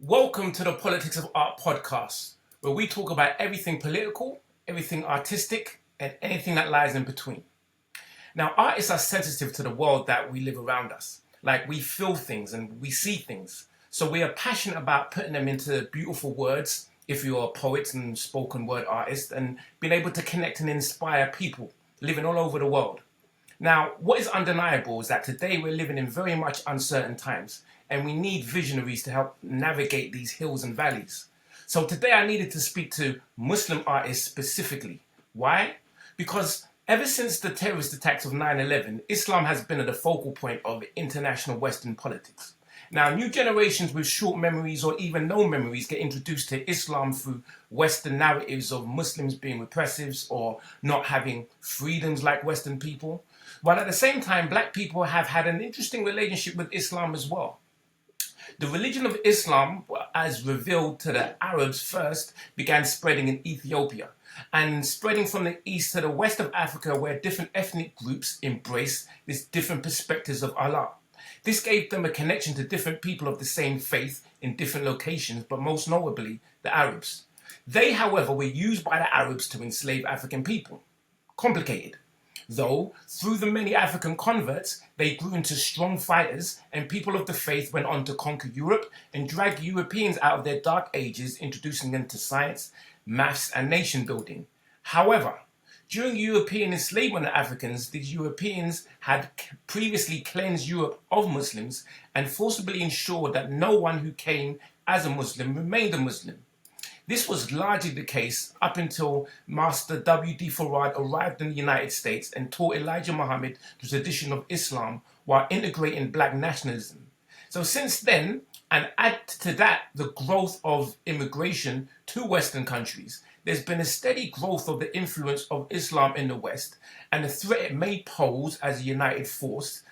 Welcome to the Politics of Art podcast, where we talk about everything political, everything artistic, and anything that lies in between. Now, artists are sensitive to the world that we live around us. Like, we feel things and we see things. So we are passionate about putting them into beautiful words, if you're a poet and spoken word artist, and being able to connect and inspire people living all over the world. Now, what is undeniable is that today we're living in very much uncertain times, and we need visionaries to help navigate these hills and valleys. So today I needed to speak to Muslim artists specifically. Why? Because ever since the terrorist attacks of 9/11, Islam has been at the focal point of international Western politics. Now, new generations with short memories or even no memories get introduced to Islam through Western narratives of Muslims being repressives or not having freedoms like Western people. While at the same time, black people have had an interesting relationship with Islam as well. The religion of Islam, as revealed to the Arabs first, began spreading in Ethiopia and spreading from the east to the west of Africa, where different ethnic groups embraced these different perspectives of Allah. This gave them a connection to different people of the same faith in different locations, but most notably, the Arabs. They, however, were used by the Arabs to enslave African people. Complicated. Though, through the many African converts, they grew into strong fighters, and people of the faith went on to conquer Europe and drag Europeans out of their dark ages, introducing them to science, maths, and nation building. However, during European enslavement of Africans, these Europeans had previously cleansed Europe of Muslims and forcibly ensured that no one who came as a Muslim remained a Muslim. This was largely the case up until Master W.D. Farad arrived in the United States and taught Elijah Muhammad the tradition of Islam while integrating black nationalism. So since then, and add to that the growth of immigration to Western countries, there's been a steady growth of the influence of Islam in the West and the threat it may pose as a united force.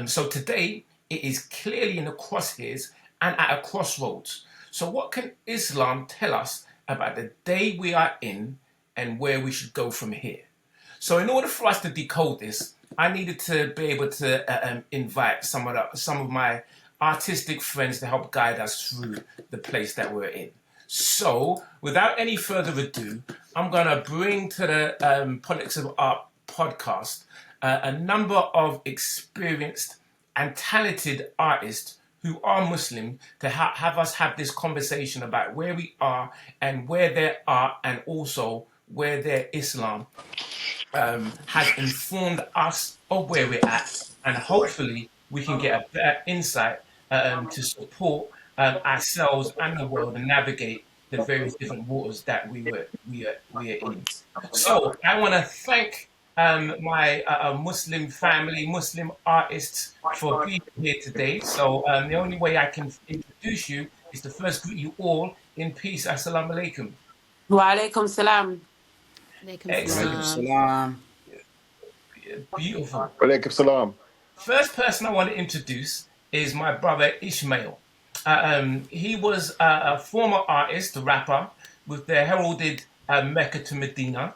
So today, it is clearly in the crosshairs and at a crossroads. So what can Islam tell us about the day we are in and where we should go from here? So in order for us to decode this, I needed to be able to invite some of my artistic friends to help guide us through the place that we're in. So without any further ado, I'm going to bring to the Politics of Art podcast a number of experienced and talented artists who are Muslim to have us have this conversation about where we are and where their art and also where their Islam has informed us of where we're at, and hopefully we can get a better insight to support ourselves and the world and navigate the various different waters that we are in. So I want to thank my Muslim family, Muslim artists for being here today. So the only way I can introduce you is to first greet you all in peace. Assalamu alaikum. Wa alaikum salam. Excellent. Salam. Beautiful. Walaikum salam. First person I want to introduce is my brother Ishmael. He was a former artist, a rapper, with the heralded Mecca to Medina.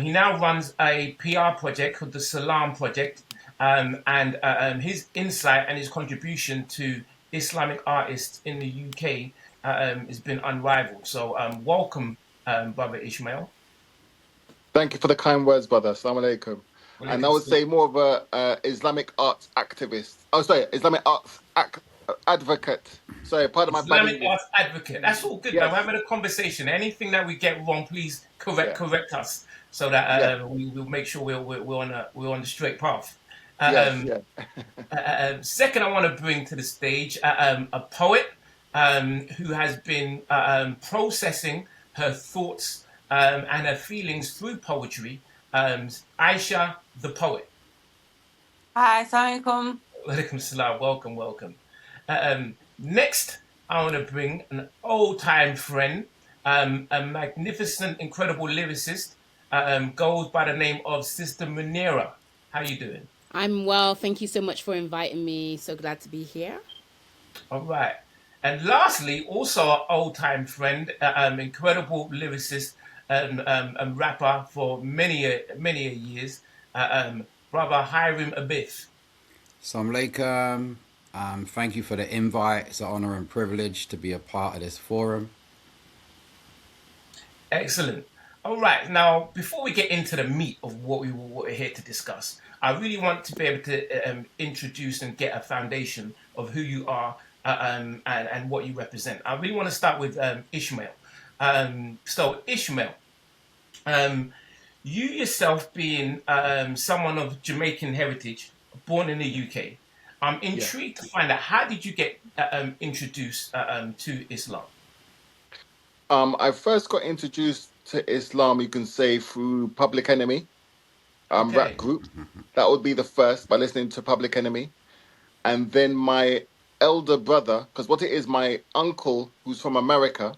He now runs a PR project called the Salam Project, and his insight and his contribution to Islamic artists in the UK has been unrivaled. So welcome, brother Ishmael. Thank you for the kind words, brother. Assalamu alaikum. And I would say more of a Islamic arts activist. Oh, sorry, Islamic arts advocate. Sorry, pardon my bad Islamic arts advocate. That's all good. Yes. We're having a conversation. Anything that we get wrong, please correct us, so that we'll make sure we're on the straight path. Second, I want to bring to the stage a poet who has been processing her thoughts and her feelings through poetry. Aisha, the poet. Hi, assalamu Walaikum salam. Welcome. Next, I want to bring an old-time friend, a magnificent, incredible lyricist, goes by the name of Sister Munira. How you doing? I'm well. Thank you so much for inviting me. So glad to be here. All right. And lastly, also an old-time friend, incredible lyricist and rapper for many years, brother Hiram Abith. Assalamu alaikum. Thank you for the invite. It's an honor and privilege to be a part of this forum. Excellent. All right. Now, before we get into the meat of what we're here to discuss, I really want to be able to introduce and get a foundation of who you are and what you represent. I really want to start with Ishmael. So, Ishmael, you yourself being someone of Jamaican heritage, born in the UK, I'm Yeah. intrigued to find out how did you get introduced to Islam? I first got introduced to Islam, you can say, through Public Enemy, rap Okay. group. That would be the first, by listening to Public Enemy. And then my elder brother, because what it is, my uncle, who's from America,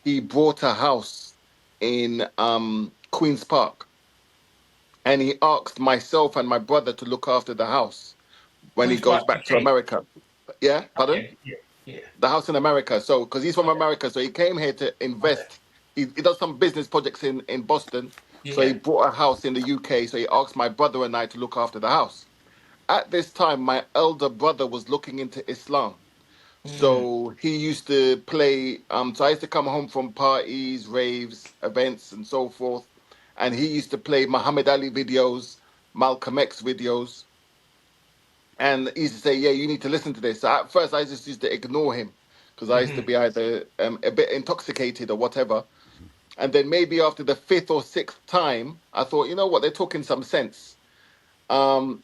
he bought a house in Queen's Park. And he asked myself and my brother to look after the house when he Queen's goes Park, back to UK. America. Yeah, pardon? Okay. Yeah. Yeah. The house in America. So, because he's from Okay. America, so he came here to Okay. invest. He does some business projects in Boston. So he Yeah. bought a house in the UK. So he asked my brother and I to look after the house. At this time, my elder brother was looking into Islam. Mm, So he used to play. So I used to come home from parties, raves, events, and so forth. And he used to play Muhammad Ali videos, Malcolm X videos. And he used to say, "Yeah, you need to listen to this." So at first, I just used to ignore him because I used to hmm be either a bit intoxicated or whatever. And then maybe after the fifth or sixth time, I thought, you know what, they're talking some sense.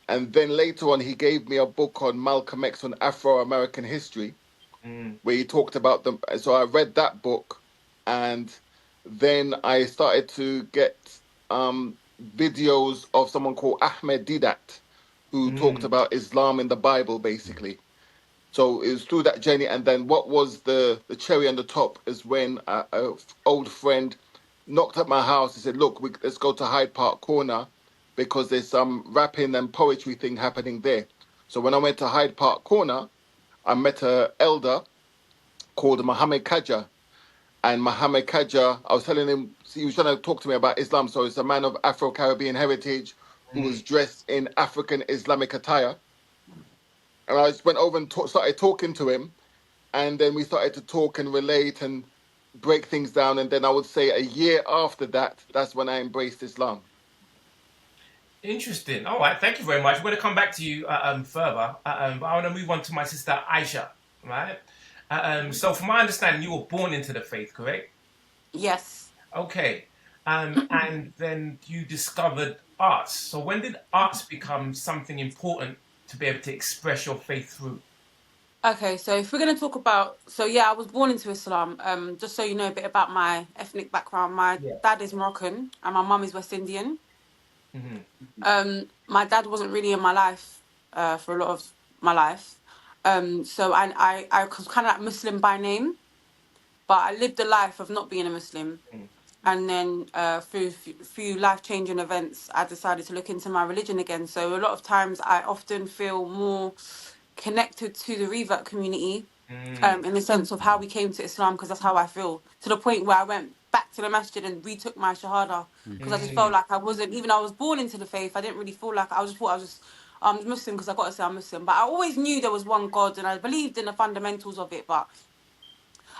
And then later on, he gave me a book on Malcolm X on Afro-American history, mm, where he talked about them. So I read that book, and then I started to get videos of someone called Ahmed Didat, who talked mm, about Islam in the Bible, basically. So it was through that journey, and then what was the cherry on the top is when a old friend knocked at my house. He said, "Look, let's go to Hyde Park Corner because there's some rapping and poetry thing happening there." So when I went to Hyde Park Corner, I met a elder called Mohammed Kaja, and Mohammed Kaja, I was telling him, he was trying to talk to me about Islam. So it's a man of Afro Caribbean heritage who was mm. dressed in African Islamic attire. And I just went over and started talking to him, and then we started to talk and relate and break things down. And then I would say a year after that, that's when I embraced Islam. Interesting. All right. Thank you very much. We're going to come back to you further. But I want to move on to my sister Aisha. Right. So, from my understanding, you were born into the faith, correct? Yes. Okay. And then you discovered arts. So, when did arts become something important to be able to express your faith through? Okay, so if we're going to talk about, so yeah, I was born into Islam. Just so you know a bit about my ethnic background, my Yeah. dad is Moroccan and my mum is West Indian. Hmm. My dad wasn't really in my life for a lot of my life. So I was kind of like Muslim by name, but I lived a life of not being a Muslim. And then through few life changing events, I decided to look into my religion again. So a lot of times, I often feel more connected to the revert community, Mm, in the sense of how we came to Islam, because that's how I feel. To the point where I went back to the masjid and retook my shahada, because I just felt mm, like I wasn't. Even though I was born into the faith, I didn't really feel like I just thought I was just Muslim because I got to say I'm Muslim. But I always knew there was one God and I believed in the fundamentals of it. But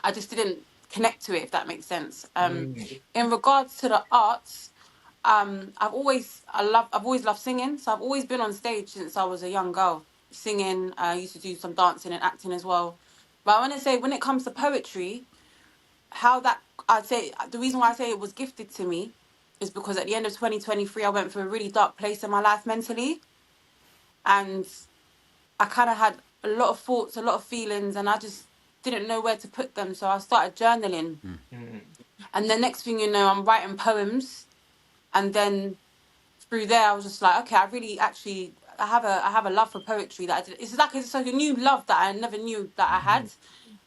I just didn't connect to it, if that makes sense. mm, In regards to the arts, I've always loved singing, so I've always been on stage since I was a young girl. Singing, I used to do some dancing and acting as well. But I want to say, when it comes to poetry, how that I'd say the reason why I say it was gifted to me is because at the end of 2023, I went through a really dark place in my life mentally, and I kind of had a lot of thoughts, a lot of feelings, and I just didn't know where to put them. So I started journaling. mm, And the next thing you know, I'm writing poems. And then through there, I was just like, okay, I really actually, I have a love for poetry that it's like a new love that I never knew that I had.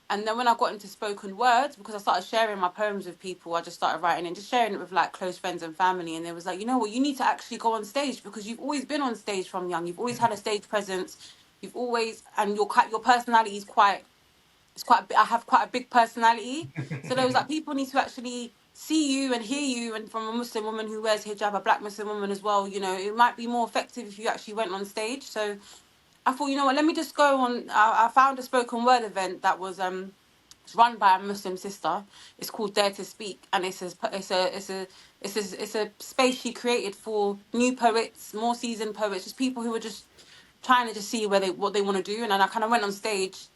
And then when I got into spoken words, because I started sharing my poems with people, I just started writing and just sharing it with like close friends and family. And they was like, you know what, you need to actually go on stage because you've always been on stage from young. You've always had a stage presence. You've always, and your personality is quite, it's quite. I have quite a big personality, so there was like people need to actually see you and hear you. And from a Muslim woman who wears hijab, a black Muslim woman as well, you know, it might be more effective if you actually went on stage. So I thought, you know what, let me just go on. I found a spoken word event that was it's run by a Muslim sister. It's called Dare to Speak, and it's a space she created for new poets, more seasoned poets, just people who are just trying to just see what they want to do. And then I kind of went on stage,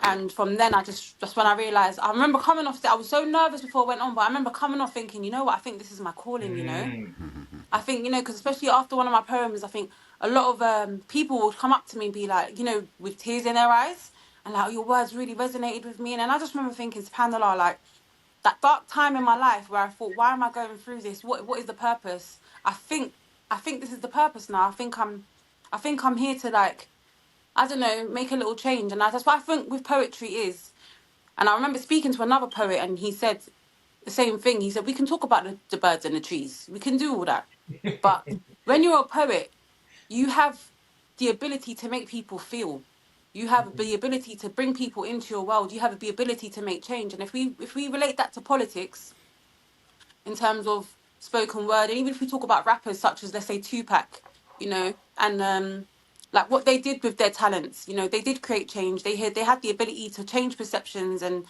and from then that's when I realized. I remember coming off stage. I was so nervous before I went on, but I remember coming off thinking, you know what, I think this is my calling. You know, Mm. I think, you know, because especially after one of my poems, I think a lot of people would come up to me and be like, you know, with tears in their eyes, and like, your words really resonated with me. And then I just remember thinking, subhanAllah, like that dark time in my life where I thought, why am I going through this? What is the purpose? I think this is the purpose now. I think I'm here to, like, I don't know, make a little change. And that's what I think with poetry is. And I remember speaking to another poet, and he said the same thing. He said, we can talk about the birds and the trees. We can do all that. But when you're a poet, you have the ability to make people feel. You have the ability to bring people into your world. You have the ability to make change. And if we relate that to politics in terms of spoken word, and even if we talk about rappers such as, let's say, Tupac, you know, and like what they did with their talents, you know, they did create change. They had the ability to change perceptions and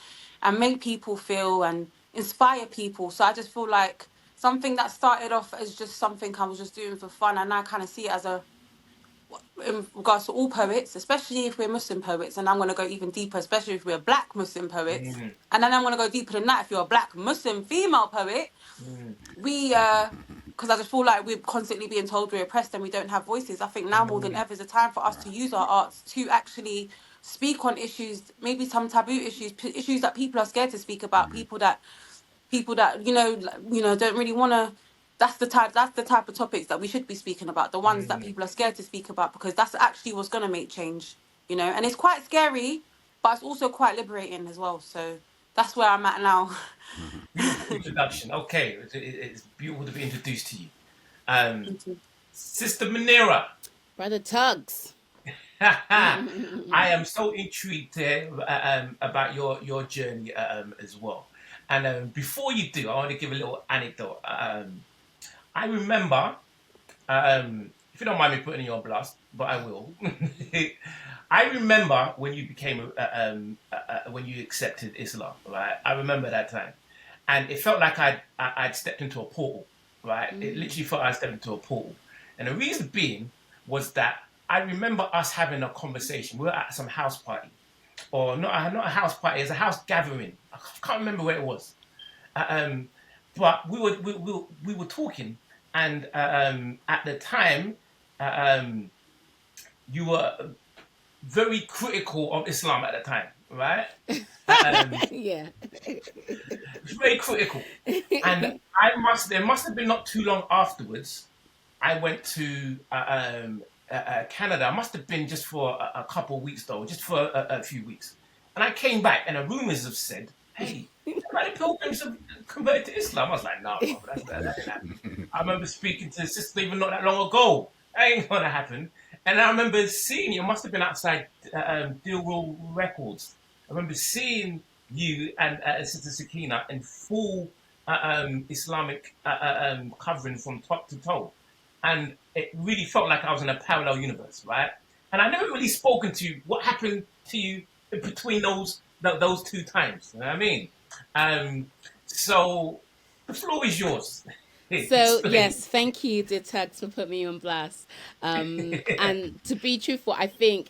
make people feel and inspire people. So I just feel like something that started off as just something I was just doing for fun, and I kind of see it as a, in regards to all poets, especially if we're Muslim poets, and I'm going to go even deeper, especially if we're Black Muslim poets, Mm. and then I'm going to go deeper than that. If you're a Black Muslim female poet, Mm. we, because I just feel like we're constantly being told we're oppressed and we don't have voices. I think now more than Mm. ever is a time for us to use our arts to actually speak on issues, maybe some taboo issues, issues that people are scared to speak about, people that don't really want to. That's the type of topics that we should be speaking about, the ones that Mm. people are scared to speak about, because that's actually what's going to make change. And it's quite scary, but it's also quite liberating as well. So that's where I'm at now. Beautiful introduction. Okay, it's beautiful to be introduced to you. Sister Manira. Brother Tugs. I am so intrigued to hear, about your journey as well. And before you do, I want to give a little anecdote. I remember, if you don't mind me putting you on blast, but I will. I remember when you became, when you accepted Islam, right? I remember that time, and it felt like I'd stepped into a portal, right? It literally felt like I stepped into a portal, and the reason being was that I remember us having a conversation. We were at some house party, or not a house party. It was a house gathering. I can't remember where it was. Um, but we were talking, and at the time, um, you were very critical of Islam at the time, right? Yeah. Very critical, and there must have been not too long afterwards. I went to Canada. I must have been just for a couple of weeks though, just for a few weeks, and I came back, and the rumors have said, "Hey, the pilgrims have converted to Islam." I was like, "No, bro, that didn't happen." I remember speaking to the sister even not that long ago. That ain't gonna happen. And I remember seeing you. It must have been outside Deal World Records. I remember seeing you and Sister Sakina in full Islamic covering from top to toe, and it really felt like I was in a parallel universe, right? And I never really spoken to you. What happened to you in between those two times? You know what I mean? So the floor is yours. So Explain. yes, thank you, dear Tugs, for putting me on blast. And to be truthful, I think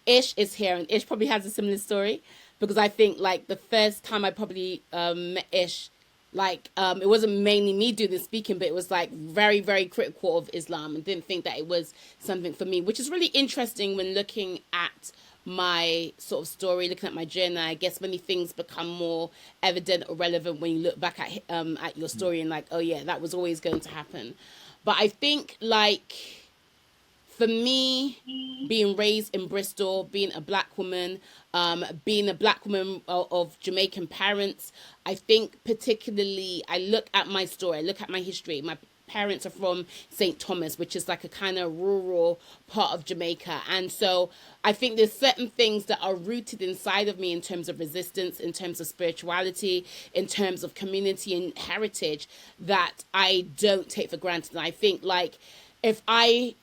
Ish is here, and Ish probably has a similar story, because I think like the first time I probably met Ish, like it wasn't mainly me doing the speaking, but it was like very, very critical of Islam, and didn't think that it was something for me, which is really interesting when looking at my sort of story, looking at my journey. I guess many things become more evident or relevant when you look back at your story and like, oh yeah, that was always going to happen. But I think like for me, being raised in Bristol, being a black woman, being a black woman of Jamaican parents, I think particularly I look at my story, I look at my history. My parents are from St. Thomas, which is like a kind of rural part of Jamaica. And so I think there's certain things that are rooted inside of me in terms of resistance, in terms of spirituality, in terms of community and heritage that I don't take for granted. And I think like if I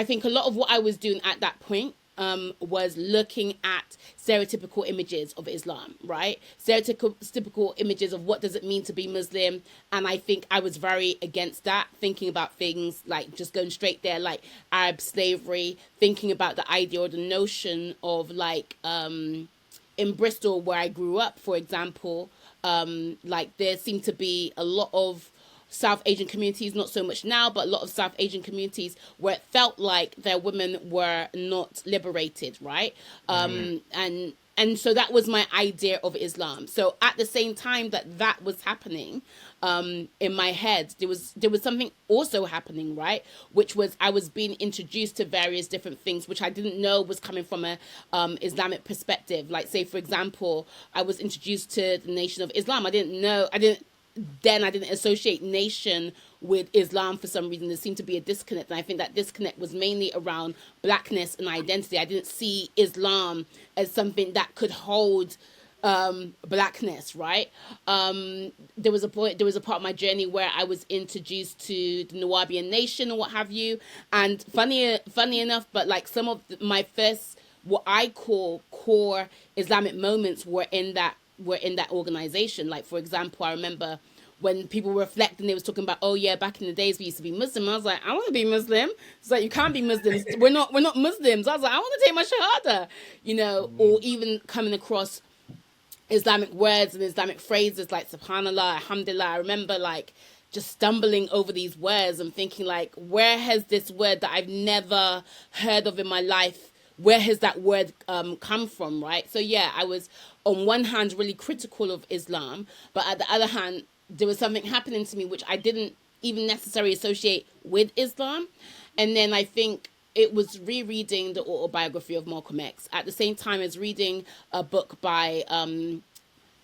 think a lot of what I was doing at that point was looking at stereotypical images of Islam, right? Stereotypical images of what does it mean to be Muslim. And I think I was very against that, thinking about things like just going straight there, like Arab slavery, thinking about the idea or the notion of like, in Bristol, where I grew up, for example, like there seemed to be a lot of South Asian communities, not so much now, but a lot of South Asian communities where it felt like their women were not liberated, right? And so that was my idea of Islam. So at the same time that was happening, in my head, there was something also happening, right? Which was I was being introduced to various different things, which I didn't know was coming from a Islamic perspective. Like, say, for example, I was introduced to the Nation of Islam. I didn't associate nation with Islam for some reason. There seemed to be a disconnect. And I think that disconnect was mainly around blackness and identity. I didn't see Islam as something that could hold blackness, right? There was a part of my journey where I was introduced to the Nubian nation and what have you. And funny enough, but like some of my first, what I call core Islamic moments were in that organization. Like, for example, I remember when people were reflecting, they was talking about, oh yeah, back in the days we used to be Muslim. I was like, I want to be Muslim. It's like, you can't be Muslims. We're not Muslims. I was like, I want to take my shahada, or even coming across Islamic words and Islamic phrases like subhanallah, alhamdulillah. I remember like just stumbling over these words and thinking like, where has this word that I've never heard of in my life, where has that word come from, right? So yeah, I was on one hand really critical of Islam, but at the other hand, there was something happening to me which I didn't even necessarily associate with Islam. And then I think it was rereading the autobiography of Malcolm X at the same time as reading a book by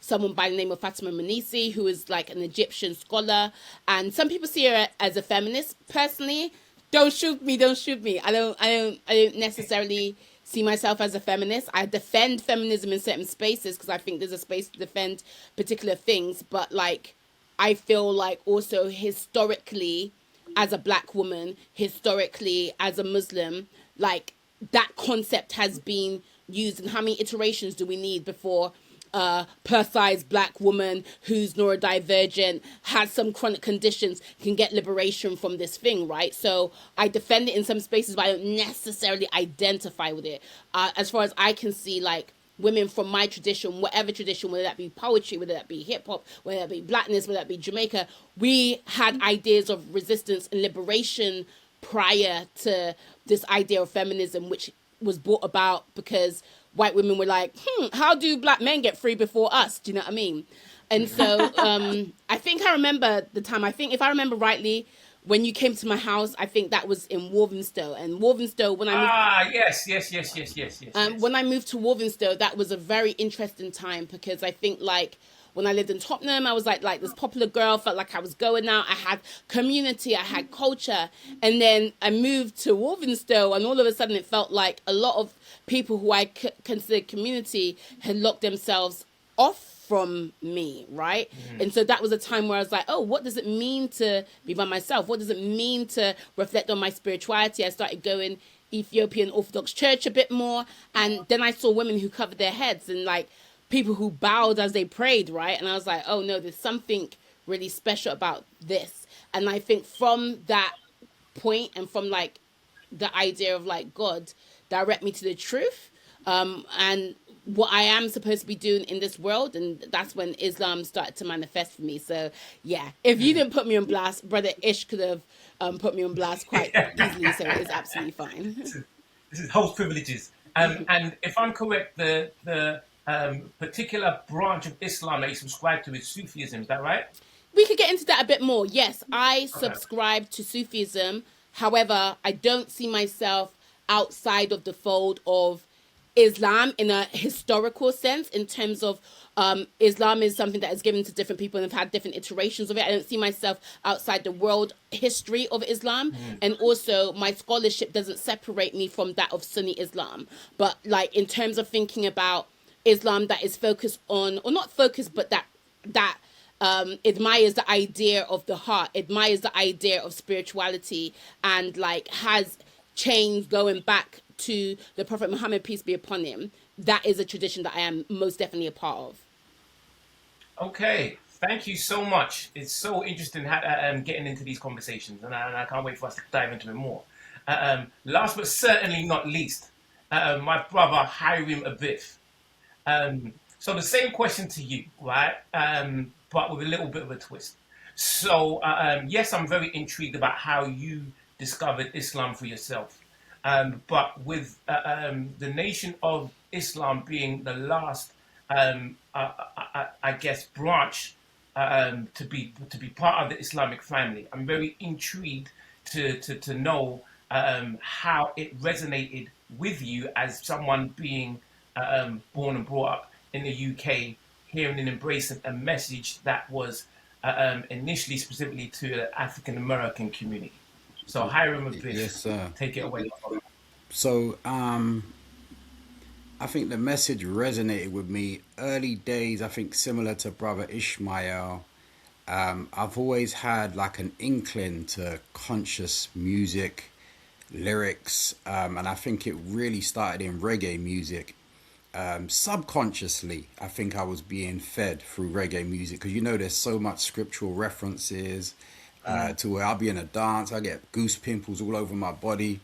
someone by the name of Fatima Manisi, who is like an Egyptian scholar. And some people see her as a feminist. Personally, don't shoot me. I don't necessarily see myself as a feminist. I defend feminism in certain spaces because I think there's a space to defend particular things. But like, I feel like also historically, as a black woman, historically as a Muslim, like that concept has been used. And how many iterations do we need before plus size black woman who's neurodivergent, has some chronic conditions, can get liberation from this thing, right? So I defend it in some spaces, but I don't necessarily identify with it. As far as I can see, like women from my tradition, whatever tradition, whether that be poetry, whether that be hip hop, whether that be blackness, whether that be Jamaica, we had ideas of resistance and liberation prior to this idea of feminism, which was brought about because white women were like, how do black men get free before us? Do you know what I mean? And so I think I remember the time, I think if I remember rightly, when you came to my house, I think that was in Walthamstow. And Walthamstow, when I moved... yes. When I moved to Walthamstow, that was a very interesting time because I think like when I lived in Tottenham, I was like this popular girl, felt like I was going out. I had community, I had culture. And then I moved to Walthamstow and all of a sudden it felt like a lot of people who I considered community had locked themselves off from me, right? And so that was a time where I was like, oh, what does it mean to be by myself? What does it mean to reflect on my spirituality? I started going Ethiopian Orthodox Church a bit more. And then I saw women who covered their heads and like people who bowed as they prayed, right? And I was like, oh no, there's something really special about this. And I think from that point and from like the idea of like God direct me to the truth, and what I am supposed to be doing in this world, and that's when Islam started to manifest for me. So yeah, if you didn't put me on blast, Brother Ish could have put me on blast quite easily, so it's absolutely fine. This is host privileges. And if I'm correct, the particular branch of Islam that you subscribe to is Sufism, is that right? We could get into that a bit more. Yes, I subscribe to Sufism. However, I don't see myself outside of the fold of Islam in a historical sense, in terms of Islam is something that is given to different people and have had different iterations of it. I don't see myself outside the world history of Islam. And also my scholarship doesn't separate me from that of Sunni Islam. But like in terms of thinking about Islam that is focused on, or not focused, but that admires the idea of the heart, admires the idea of spirituality, and like has chains going back to the Prophet Muhammad, peace be upon him, that is a tradition that I am most definitely a part of. Okay, thank you so much. It's so interesting getting into these conversations, and I can't wait for us to dive into it more. Last but certainly not least, my brother Hiram Abif. So the same question to you, right? But with a little bit of a twist. So yes, I'm very intrigued about how you discovered Islam for yourself. But with the Nation of Islam being the last, I guess, branch to be part of the Islamic family, I'm very intrigued to know how it resonated with you as someone being born and brought up in the UK, hearing and embracing a message that was initially specifically to the African American community. So Hiram Yes, Abif, sir. take it away. So, I think the message resonated with me early days. I think similar to Brother Ishmael. I've always had like an inkling to conscious music, lyrics, and I think it really started in reggae music. Subconsciously, I think I was being fed through reggae music because there's so much scriptural references to where I'll be in a dance, I get goose pimples all over my body,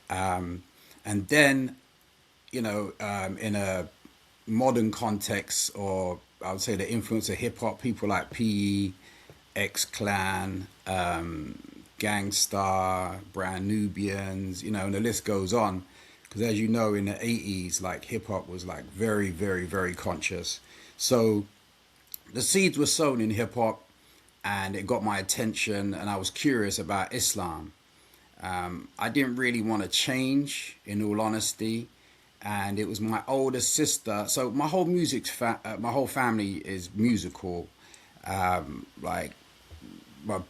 and then in a modern context, or I would say the influence of hip hop, people like PE, X Clan, Gangstar, Brand Nubians, and the list goes on. Because as you know, in the 80s, like hip hop was like very, very, very conscious. So the seeds were sown in hip hop and it got my attention, and I was curious about Islam. I didn't really want to change, in all honesty. And it was my older sister. So my whole my whole family is musical. Like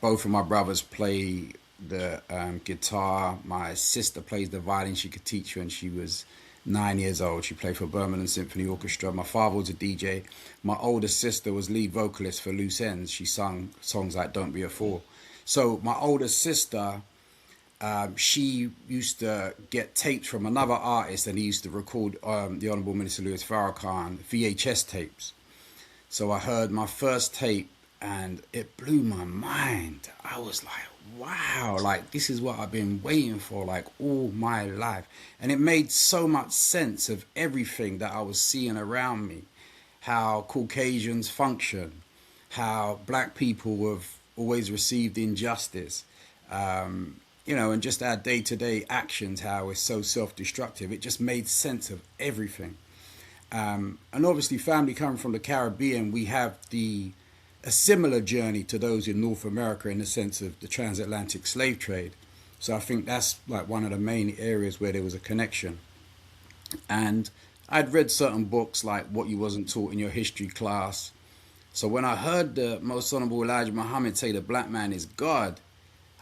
both of my brothers play the guitar. My sister plays the violin. She could teach when she was 9 years old. She played for Birmingham Symphony Orchestra. My father was a DJ. My older sister was lead vocalist for Loose Ends. She sung songs like Don't Be a Fool. So my older sister, she used to get tapes from another artist, and he used to record the Honourable Minister Louis Farrakhan VHS tapes. So I heard my first tape and it blew my mind. I was like, wow, like this is what I've been waiting for like all my life. And it made so much sense of everything that I was seeing around me. How Caucasians function, how black people have always received injustice, and just our day-to-day actions, how it's so self-destructive. It just made sense of everything. And obviously, family coming from the Caribbean, we have a similar journey to those in North America in the sense of the transatlantic slave trade. So I think that's like one of the main areas where there was a connection. And I'd read certain books like What You Wasn't Taught in Your History class. So when I heard the Most Honorable Elijah Muhammad say the black man is God,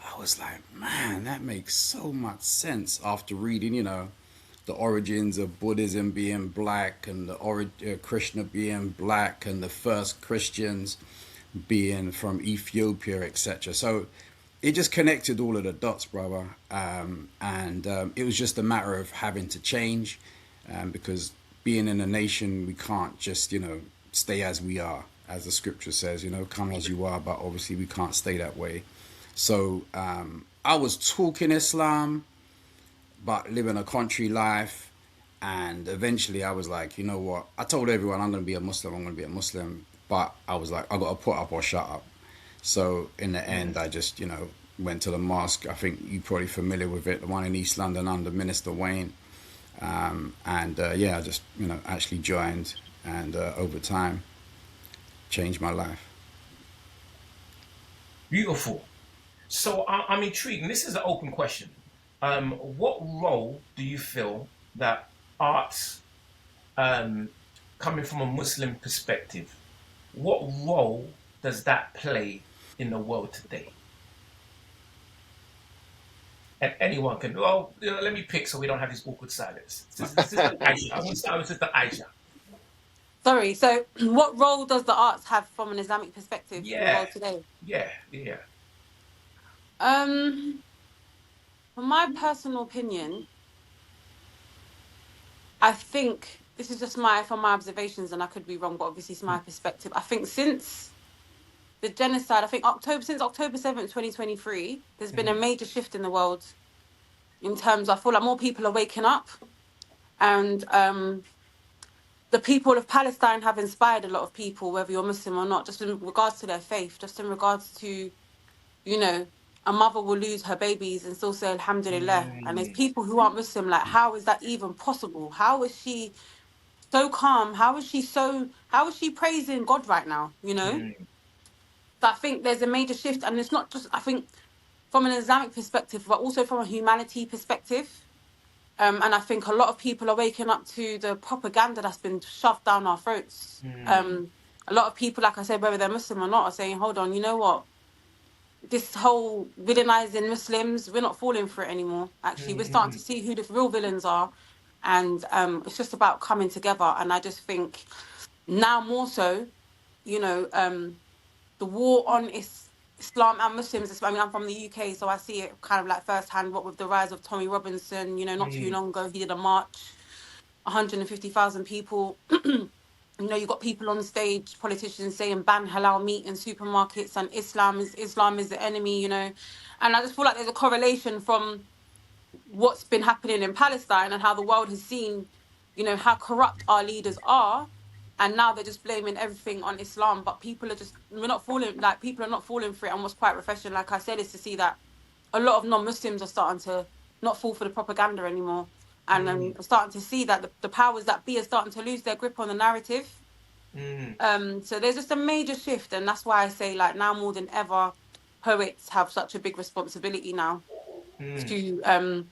I was like, man, that makes so much sense after reading, the origins of Buddhism being black and the Krishna being black and the first Christians being from Ethiopia, etc. So it just connected all of the dots, brother. And it was just a matter of having to change because being in a nation, we can't just, stay as we are, as the scripture says, come as you are, but obviously we can't stay that way. So I was talking Islam, but living a country life. And eventually I was like, you know what? I told everyone I'm going to be a Muslim. But I was like, I got to put up or shut up. So in the end, I just, went to the mosque. I think you're probably familiar with it, the one in East London under Minister Wayne. I just, actually joined, and over time changed my life. Beautiful. So I'm intrigued, and this is an open question. What role do you feel that arts, coming from a Muslim perspective, what role does that play in the world today? And anyone can, let me pick so we don't have this awkward silence. Sister Aisha. I'm going to start with Sister Aisha. Sorry. So, what role does the arts have from an Islamic perspective in the Yeah, world today? yeah. From my personal opinion, I think this is just from my observations, and I could be wrong, but obviously it's my perspective. I think since the genocide, I think since October 7th, 2023, there's been a major shift in the world in terms, I feel like more people are waking up, and the people of Palestine have inspired a lot of people, whether you're Muslim or not, just in regards to their faith, just in regards to, you know, a mother will lose her babies and still say Alhamdulillah. And there's people who aren't Muslim, like, how is that even possible? How is she so calm? How is she praising God right now? You know? So I think there's a major shift, and it's not just, I think, from an Islamic perspective, but also from a humanity perspective. And I think a lot of people are waking up to the propaganda that's been shoved down our throats. A lot of people, like I said, whether they're Muslim or not, are saying, hold on, you know what? This whole villainizing Muslims, we're not falling for it anymore. Actually, we're starting to see who the real villains are. And it's just about coming together. And I just think now more so, you know, the war on Islam and Muslims. I mean, I'm from the UK, so I see it kind of like firsthand. What with the rise of Tommy Robinson, you know, not too long ago, he did a march, 150,000 people. You know, you got people on stage, politicians saying ban halal meat in supermarkets, and Islam is the enemy. You know, and I just feel like there's a correlation from what's been happening in Palestine and how the world has seen, you know, how corrupt our leaders are. And now they're just blaming everything on Islam. But people are people are not falling for it. And what's quite refreshing, like I said, is to see that a lot of non-Muslims are starting to not fall for the propaganda anymore. And we're starting to see that the powers that be are starting to lose their grip on the narrative. So there's just a major shift. And that's why I say, like, now more than ever, poets have such a big responsibility now to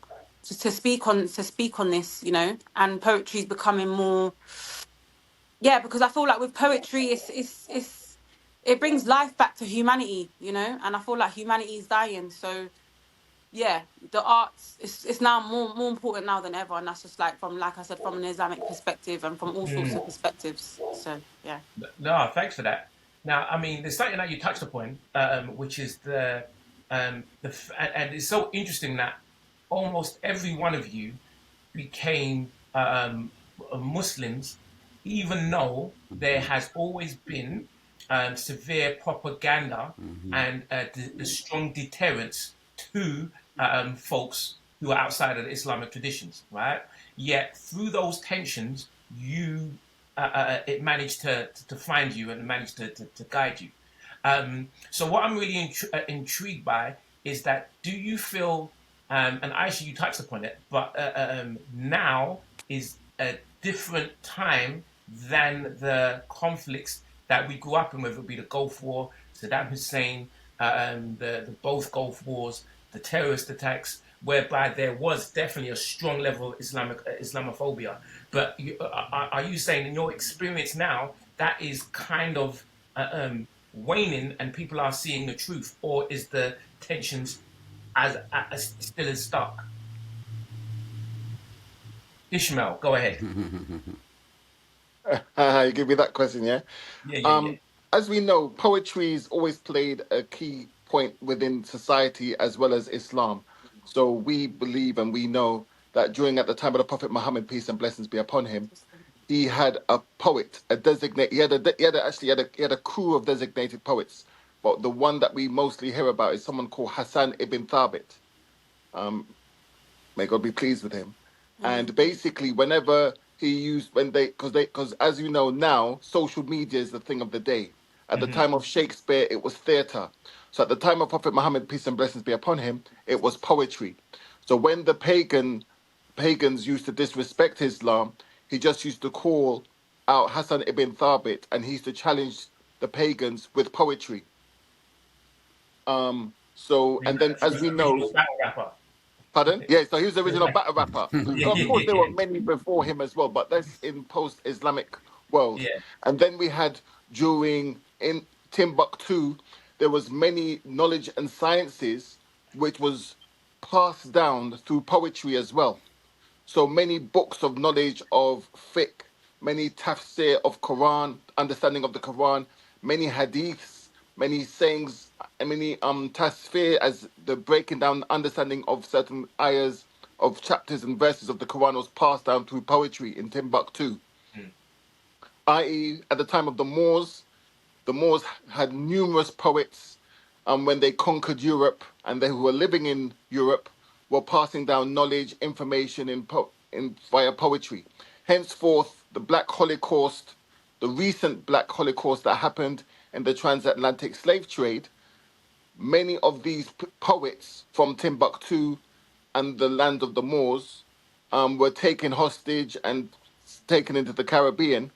speak on this, you know. And poetry is becoming more, because I feel like with poetry, it brings life back to humanity, you know. And I feel like humanity is dying. So yeah, the arts it's now more important now than ever. And that's just like I said, from an Islamic perspective and from all sorts of perspectives. So yeah. No, thanks for that. Now, I mean, there's something that you touched upon, which is and it's so interesting that almost every one of you became Muslims, even though there has always been severe propaganda and the strong deterrence to folks who are outside of the Islamic traditions, right? Yet through those tensions, it managed to find you and managed to guide you. So what I'm really intrigued by is that, do you feel, and Aisha, you touched upon it, but now is a different time than the conflicts that we grew up in, whether it be the Gulf War, Saddam Hussein, the both Gulf Wars, the terrorist attacks, whereby there was definitely a strong level of Islamophobia. But are you saying, in your experience now, that is kind of waning and people are seeing the truth, or is the tensions as still as stark? Ishmael, go ahead. You give me that question, yeah? Yeah. As we know, poetry's always played a key point within society as well as Islam. So we believe and we know that at the time of the Prophet Muhammad, peace and blessings be upon him, he had a poet, a designate. He had a crew of designated poets. But the one that we mostly hear about is someone called Hassan ibn Thabit. May God be pleased with him. And basically, whenever he used, because as you know now, social media is the thing of the day. At the time of Shakespeare, it was theatre. So at the time of Prophet Muhammad, peace and blessings be upon him, it was poetry. So when the pagans used to disrespect Islam, he just used to call out Hassan ibn Thabit, and he used to challenge the pagans with poetry. And then, as we know, pardon? Yeah, so he was the original battle rapper. Of course, there were many before him as well, but that's in post-Islamic world. Yeah. And then we had in Timbuktu, there was many knowledge and sciences which was passed down through poetry as well. So many books of knowledge of fiqh, many tafsir of Quran, understanding of the Quran, many hadiths, many sayings, and many tasfir as the breaking down understanding of certain ayahs of chapters and verses of the Quran was passed down through poetry in Timbuktu, i.e., at the time of the Moors had numerous poets when they conquered Europe, and they who were living in Europe were passing down knowledge, information via poetry. Henceforth, the recent Black Holocaust that happened in the transatlantic slave trade, many of these poets from Timbuktu and the land of the Moors were taken hostage and taken into the Caribbean.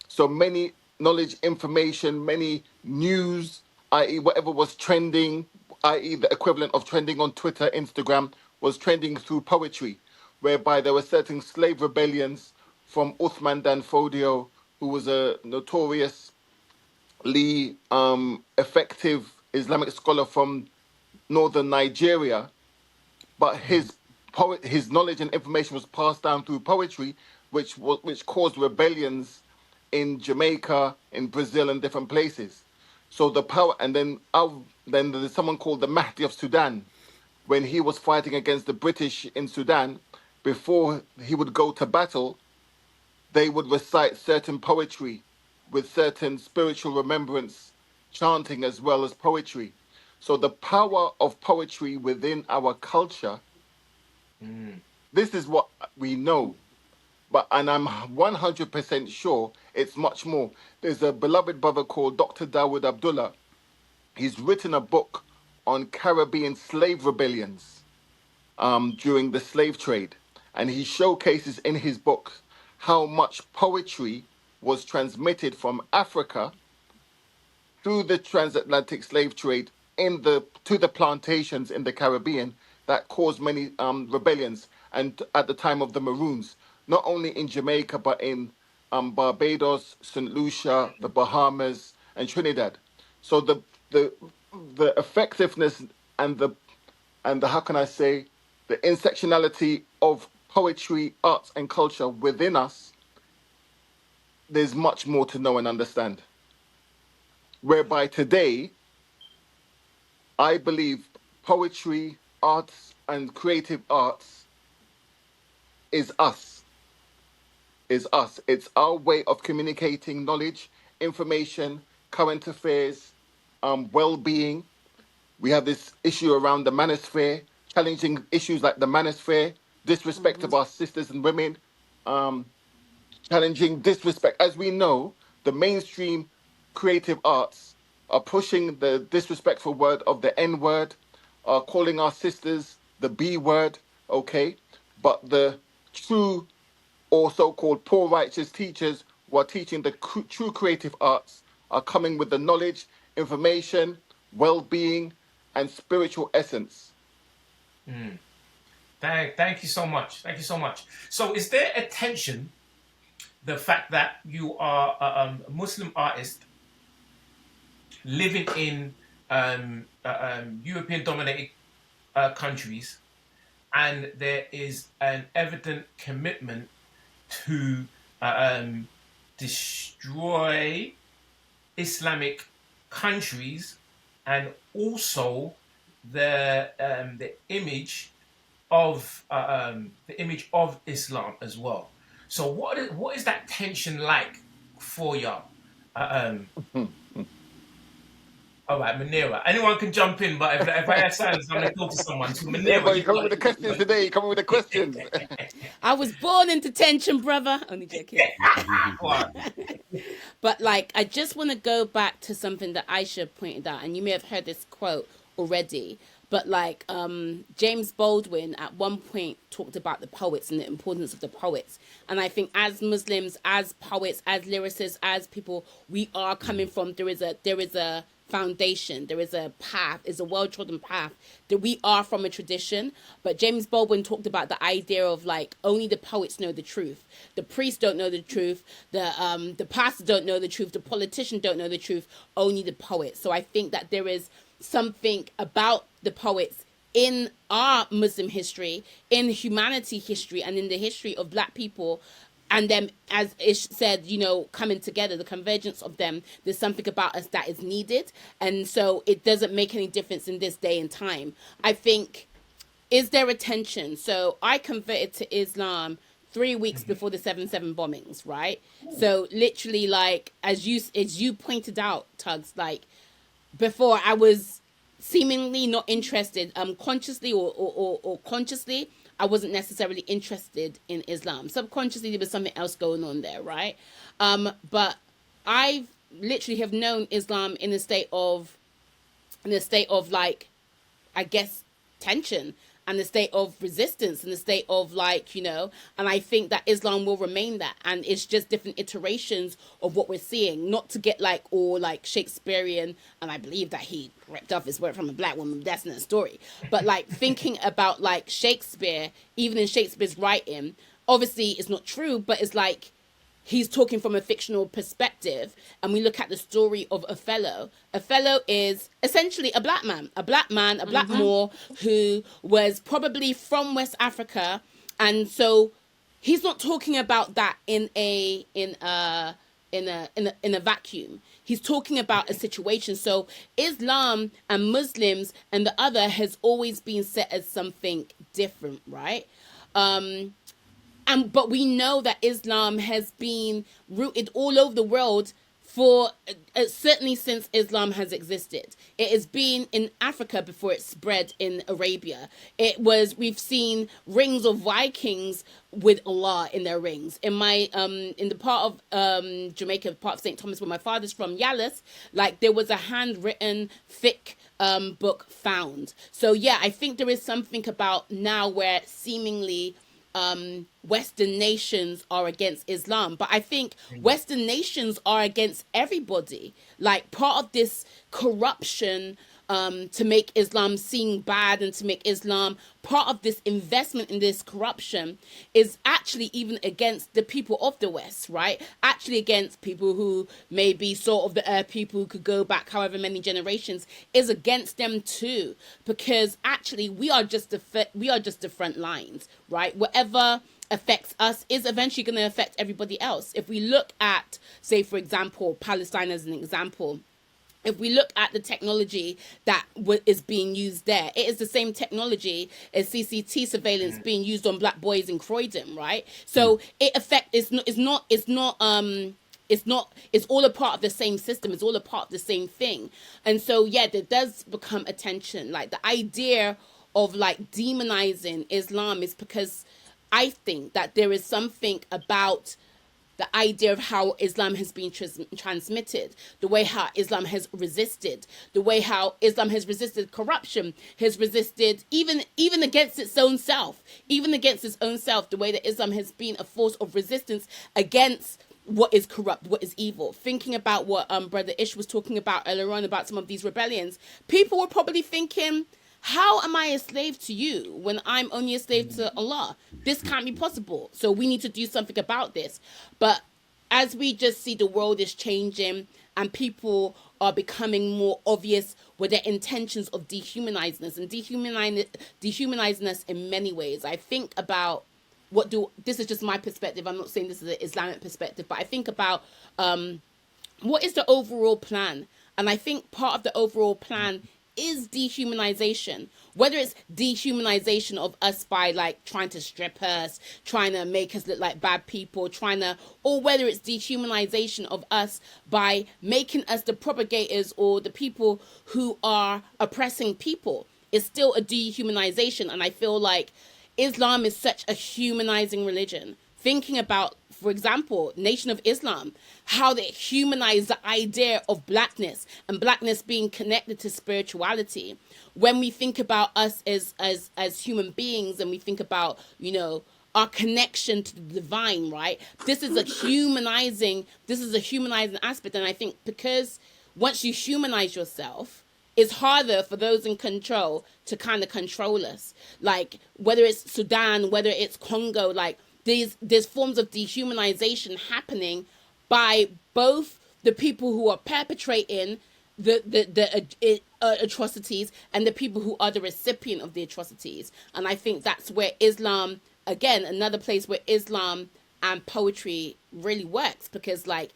So many knowledge, information, many news, i.e., whatever was trending, i.e., the equivalent of trending on Twitter, Instagram, was trending through poetry, whereby there were certain slave rebellions from Uthman Dan Fodio, who was a notoriously effective Islamic scholar from northern Nigeria, but his knowledge and information was passed down through poetry, which caused rebellions in Jamaica, in Brazil, and different places. So the power, and then there's someone called the Mahdi of Sudan, when he was fighting against the British in Sudan. Before he would go to battle, they would recite certain poetry with certain spiritual remembrance, chanting as well as poetry. So the power of poetry within our culture, this is what we know. And I'm 100% sure it's much more. There's a beloved brother called Dr. Dawood Abdullah. He's written a book on Caribbean slave rebellions during the slave trade. And he showcases in his book how much poetry was transmitted from Africa through the transatlantic slave trade to the plantations in the Caribbean that caused many rebellions. And at the time of the Maroons, not only in Jamaica, but in Barbados, St. Lucia, the Bahamas, and Trinidad. So the effectiveness and the how can I say, the intersectionality of poetry, arts, and culture within us, there's much more to know and understand. Whereby today, I believe poetry, arts, and creative arts is us. It's our way of communicating knowledge, information, current affairs, well-being. We have this issue around the manosphere, challenging issues like the manosphere, disrespect of our sisters and women, challenging disrespect. As we know, the mainstream creative arts are pushing the disrespectful word of the N word, are calling our sisters the B word, okay? But the true or so-called poor righteous teachers who are teaching the true creative arts are coming with the knowledge, information, well-being, and spiritual essence. Thank you so much. Thank you so much. So is there a tension, the fact that you are a Muslim artist living in European-dominated countries, and there is an evident commitment to destroy Islamic countries, and also the image of Islam as well? So what is that tension like for y'all? All right, Manira. Anyone can jump in, but if I have silence, I'm going to talk to someone. So Manira, Yeah, but you're coming with the questions today. You're coming with the questions. I was born into tension, brother. Only joking. But like, I just want to go back to something that Aisha pointed out, and you may have heard this quote already. But like, James Baldwin at one point talked about the poets and the importance of the poets. And I think as Muslims, as poets, as lyricists, as people, we are coming from, there is a foundation, there is a path, is a well-trodden path, that we are from a tradition. But James Baldwin talked about the idea of like, only the poets know the truth, the priests don't know the truth, the pastors don't know the truth, the politicians don't know the truth, only the poets. So I think that there is something about the poets in our Muslim history, in humanity history, and in the history of Black people, and them, as Ish said, you know, coming together, the convergence of them. There's something about us that is needed, and so it doesn't make any difference in this day and time. I think is there a tension? So I converted to Islam 3 weeks before the 7/7 bombings, right? So literally, like as you pointed out, Tugs, like before I was seemingly not interested, consciously or consciously, I wasn't necessarily interested in Islam. Subconsciously, there was something else going on there, right? But I literally have known Islam in a state of like, I guess, tension and the state of resistance and the state of like, and I think that Islam will remain that. And it's just different iterations of what we're seeing, not to get like all like Shakespearean. And I believe that he ripped off his word from a black woman. That's another story. But like thinking about like Shakespeare, even in Shakespeare's writing, obviously it's not true, but it's like, he's talking from a fictional perspective, and we look at the story of Othello. Othello is essentially a black man, a black Moor who was probably from West Africa, and so he's not talking about that in a vacuum. He's talking about a situation. So Islam and Muslims and the other has always been set as something different, right? But we know that Islam has been rooted all over the world for certainly since Islam has existed. It has been in Africa before it spread in Arabia. We've seen rings of Vikings with Allah in their rings. In the part of Jamaica, part of St. Thomas, where my father's from, Yalis, like there was a handwritten thick book found. So yeah, I think there is something about now where seemingly Western nations are against Islam, but I think Western nations are against everybody. Like part of this corruption to make Islam seem bad and to make Islam part of this investment in this corruption is actually even against the people of the West, right? Actually against people who may be sort of the people who could go back however many generations, is against them too, because actually we are just the front lines, right? Whatever affects us is eventually going to affect everybody else. If we look at, say, for example, Palestine as an example, if we look at the technology that is being used there, it is the same technology as CCT surveillance being used on black boys in Croydon, right? So it's all a part of the same system. It's all a part of the same thing. And so, yeah, there does become a tension. Like the idea of like demonizing Islam is because I think that there is something about the idea of how Islam has been transmitted, the way how Islam has resisted, the way how Islam has resisted corruption, has resisted even against its own self, the way that Islam has been a force of resistance against what is corrupt, what is evil. Thinking about what Brother Ish was talking about earlier on about some of these rebellions, people were probably thinking, how am I a slave to you when I'm only a slave to Allah? This can't be possible. So we need to do something about this. But as we just see the world is changing and people are becoming more obvious with their intentions of dehumanizing us and dehumanizing us in many ways. I think about this is just my perspective. I'm not saying this is an Islamic perspective, but I think about what is the overall plan? And I think part of the overall plan is dehumanization, whether it's dehumanization of us by like trying to strip us, trying to make us look like bad people, or whether it's dehumanization of us by making us the propagators or the people who are oppressing people. It's still a dehumanization. And I feel like Islam is such a humanizing religion. Thinking about, for example, Nation of Islam, how they humanize the idea of blackness and blackness being connected to spirituality. When we think about us as human beings and we think about, our connection to the divine, right? This is a humanizing aspect. And I think because once you humanize yourself, it's harder for those in control to kind of control us. Like whether it's Sudan, whether it's Congo, like there's forms of dehumanization happening by both the people who are perpetrating the atrocities and the people who are the recipient of the atrocities. And I think that's where Islam, again, another place where Islam and poetry really works, because like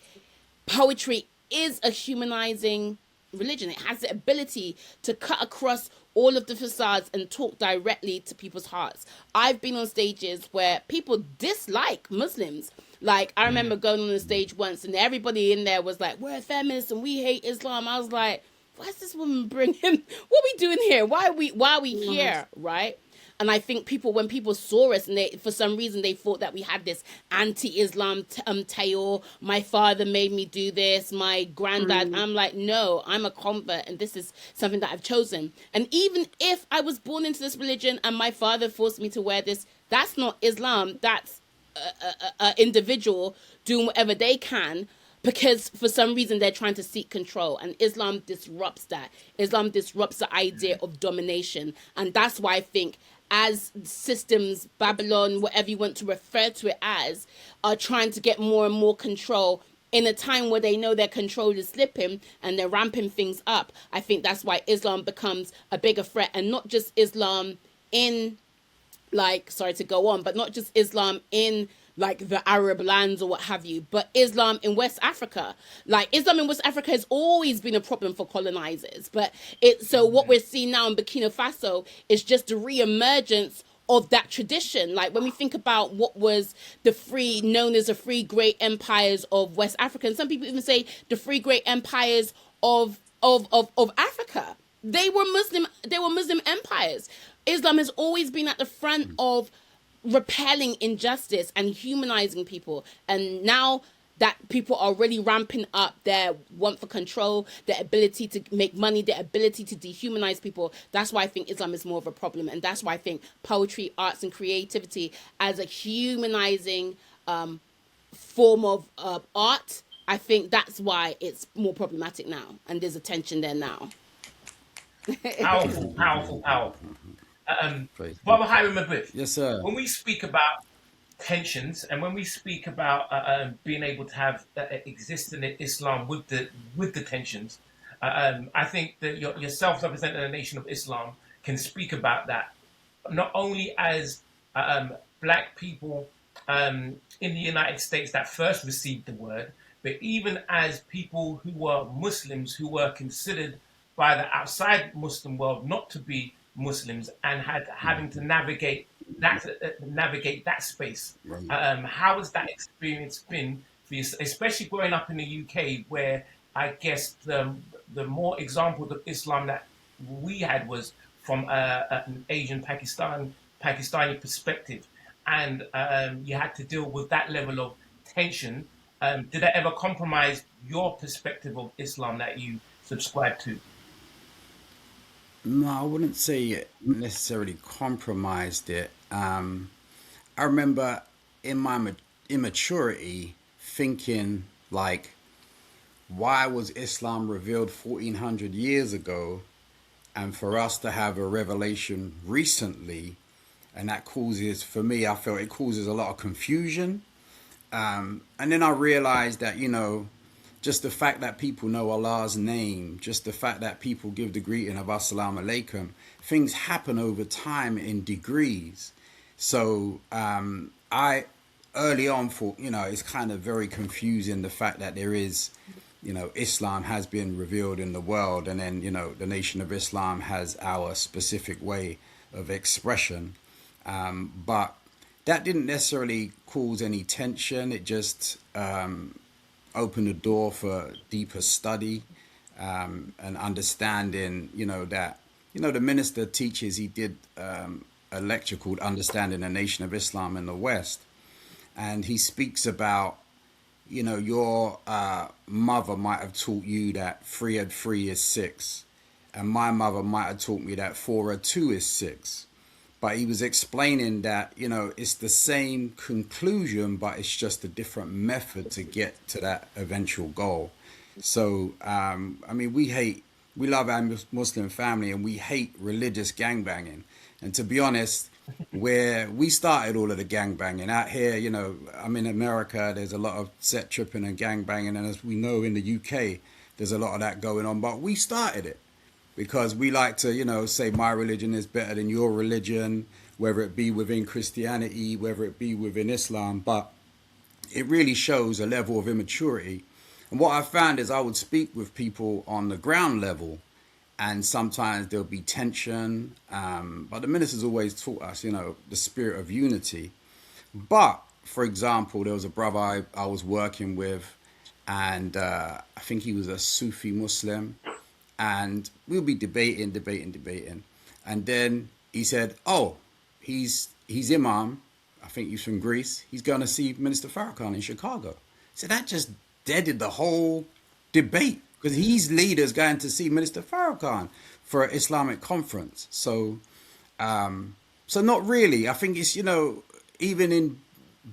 poetry is a humanizing religion. It has the ability to cut across all of the facades and talk directly to people's hearts. I've been on stages where people dislike Muslims. Like, I remember going on a stage once and everybody in there was like, we're feminists and we hate Islam. I was like, why is this woman bringing, what are we doing here? Why are we here, right? And I think when people saw us, and for some reason they thought that we had this anti-Islam tail. My father made me do this. My granddad. I'm like, no, I'm a convert, and this is something that I've chosen. And even if I was born into this religion and my father forced me to wear this, that's not Islam. That's a individual doing whatever they can, because for some reason they're trying to seek control, and Islam disrupts that. Islam disrupts the idea of domination, and that's why I think as systems, Babylon, whatever you want to refer to it as, are trying to get more and more control in a time where they know their control is slipping and they're ramping things up. I think that's why Islam becomes a bigger threat, and not just Islam in, like, sorry to go on, but not just Islam in like the Arab lands or what have you, but Islam in West Africa. Like, Islam in West Africa has always been a problem for colonizers, but so what we're seeing now in Burkina Faso is just a re-emergence of that tradition. Like, when we think about what was known as the three great empires of West Africa, and some people even say the three great empires of Africa, they were Muslim empires. Islam has always been at the front of repelling injustice and humanizing people, and now that people are really ramping up their want for control, their ability to make money, their ability to dehumanize people, that's why I think Islam is more of a problem. And that's why I think poetry, arts and creativity as a humanizing form of art, I think that's why it's more problematic now, and there's a tension there now. Powerful, powerful, powerful. Praise Brother Hiram Abiff, Yes, sir. when we speak about tensions and when we speak about being able to have existing in Islam with the tensions, I think that yourself representing the Nation of Islam can speak about that, not only as black people in the United States that first received the word, but even as people who were Muslims who were considered by the outside Muslim world not to be Muslims, and having to navigate that space. Right. How has that experience been for you, especially growing up in the UK, where I guess the more examples of Islam that we had was from an Asian Pakistani perspective, and you had to deal with that level of tension. Did that ever compromise your perspective of Islam that you subscribe to? No, I wouldn't say it necessarily compromised it. I remember in my immaturity thinking, like, why was Islam revealed 1400 years ago, and for us to have a revelation recently, and that causes, for me, I felt it causes a lot of confusion. And then I realized that, just the fact that people know Allah's name, just the fact that people give the greeting of Assalamu alaikum, things happen over time in degrees. So I early on thought, it's kind of very confusing, the fact that there is, Islam has been revealed in the world, and then, the Nation of Islam has our specific way of expression. But that didn't necessarily cause any tension. It just opened the door for deeper study and understanding, that, the minister teaches, he did a lecture called Understanding the Nation of Islam in the West. And he speaks about, your mother might have taught you that 3 and 3 is 6. And my mother might have taught me that 4 and 2 is 6. But he was explaining that, it's the same conclusion, but it's just a different method to get to that eventual goal. So, we love our Muslim family, and we hate religious gangbanging. And to be honest, where we started all of the gangbanging out here, I'm in America, there's a lot of set tripping and gangbanging. And as we know in the UK, there's a lot of that going on, but we started it. Because we like to, say my religion is better than your religion, whether it be within Christianity, whether it be within Islam. But it really shows a level of immaturity. And what I found is I would speak with people on the ground level, and sometimes there'll be tension. But the ministers always taught us, the spirit of unity. But for example, there was a brother I was working with, and I think he was a Sufi Muslim, and we'll be debating, and then he said, "Oh, he's Imam. I think he's from Greece. He's going to see Minister Farrakhan in Chicago." So that just deaded the whole debate, because he's leaders going to see Minister Farrakhan for an Islamic conference. So, so not really. I think it's, even in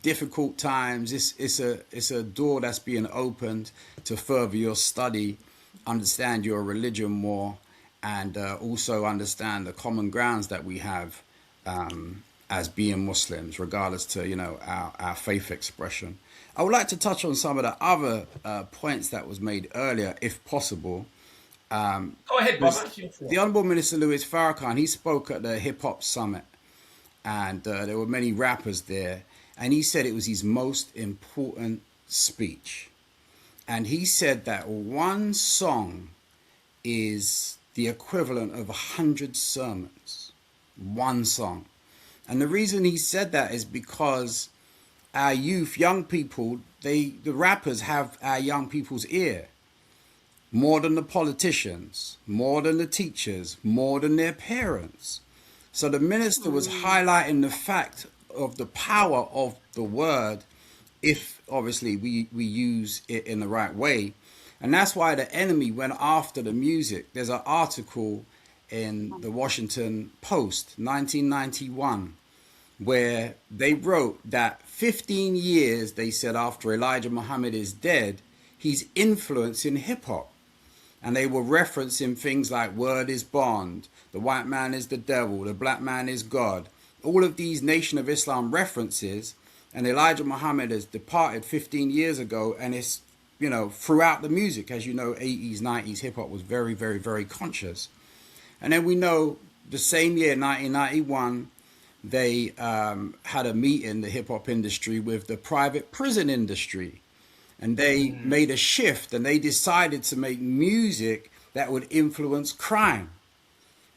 difficult times, it's a door that's being opened to further your study, understand your religion more, and also understand the common grounds that we have as being Muslims, regardless to our faith expression. I would like to touch on some of the other points that was made earlier, if possible. Go ahead, Baba. The Honourable Minister Louis Farrakhan, he spoke at the Hip Hop Summit, and there were many rappers there, and he said it was his most important speech. And he said that one song is the equivalent of 100 sermons. One song. And the reason he said that is because our youth, young people, the rappers have our young people's ear. More than the politicians, more than the teachers, more than their parents. So the minister was highlighting the fact of the power of the word, if obviously we use it in the right way. And that's why the enemy went after the music. There's an article in the Washington Post, 1991, where they wrote that 15 years, they said, after Elijah Muhammad is dead, he's influencing hip hop. And they were referencing things like word is bond, the white man is the devil, the black man is God. All of these Nation of Islam references, and Elijah Muhammad has departed 15 years ago, and it's, throughout the music, as you know, 80s, 90s, hip hop was very, very, very conscious. And then we know the same year, 1991, they had a meeting, the hip hop industry, with the private prison industry. And they made a shift, and they decided to make music that would influence crime.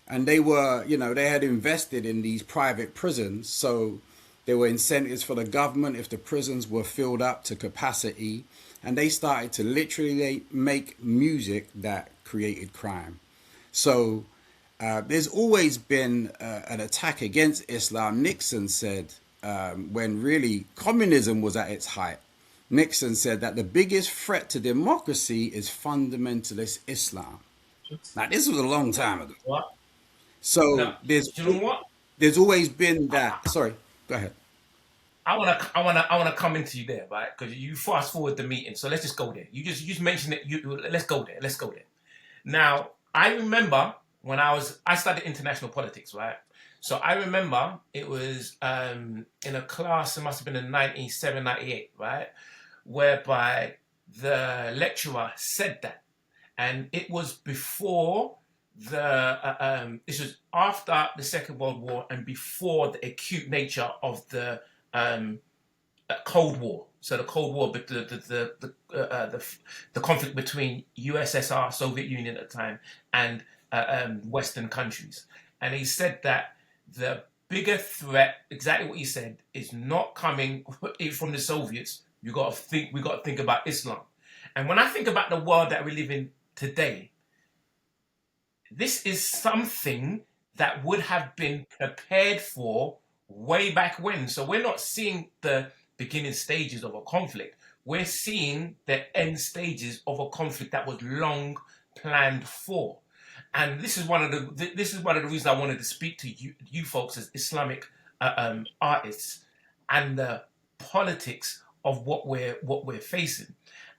And they were, they had invested in these private prisons. So there were incentives for the government if the prisons were filled up to capacity. And they started to literally make music that created crime. So there's always been an attack against Islam. Nixon said, when really communism was at its height, Nixon said that the biggest threat to democracy is fundamentalist Islam. Now, this was a long time ago. What? So No, you know what? there's always been that. Sorry, go ahead. I wanna come into you there, right? Because you fast forward the meeting, so let's just go there. You just mentioned it. Let's go there. Now, I remember when I studied international politics, right? So I remember it was in a class. It must have been in 97, 98, right? Whereby the lecturer said that, and it was before this was after the Second World War and before the acute nature of the Cold War. So the Cold War, but the conflict between USSR, Soviet Union at the time, and Western countries. And he said that the bigger threat, exactly what he said, is not coming from the Soviets. We got to think about Islam. And when I think about the world that we live in today, this is something that would have been prepared for way back when. So we're not seeing the beginning stages of a conflict. We're seeing the end stages of a conflict that was long planned for. And this is one of the reasons I wanted to speak to you folks as Islamic artists, and the politics of what we're facing,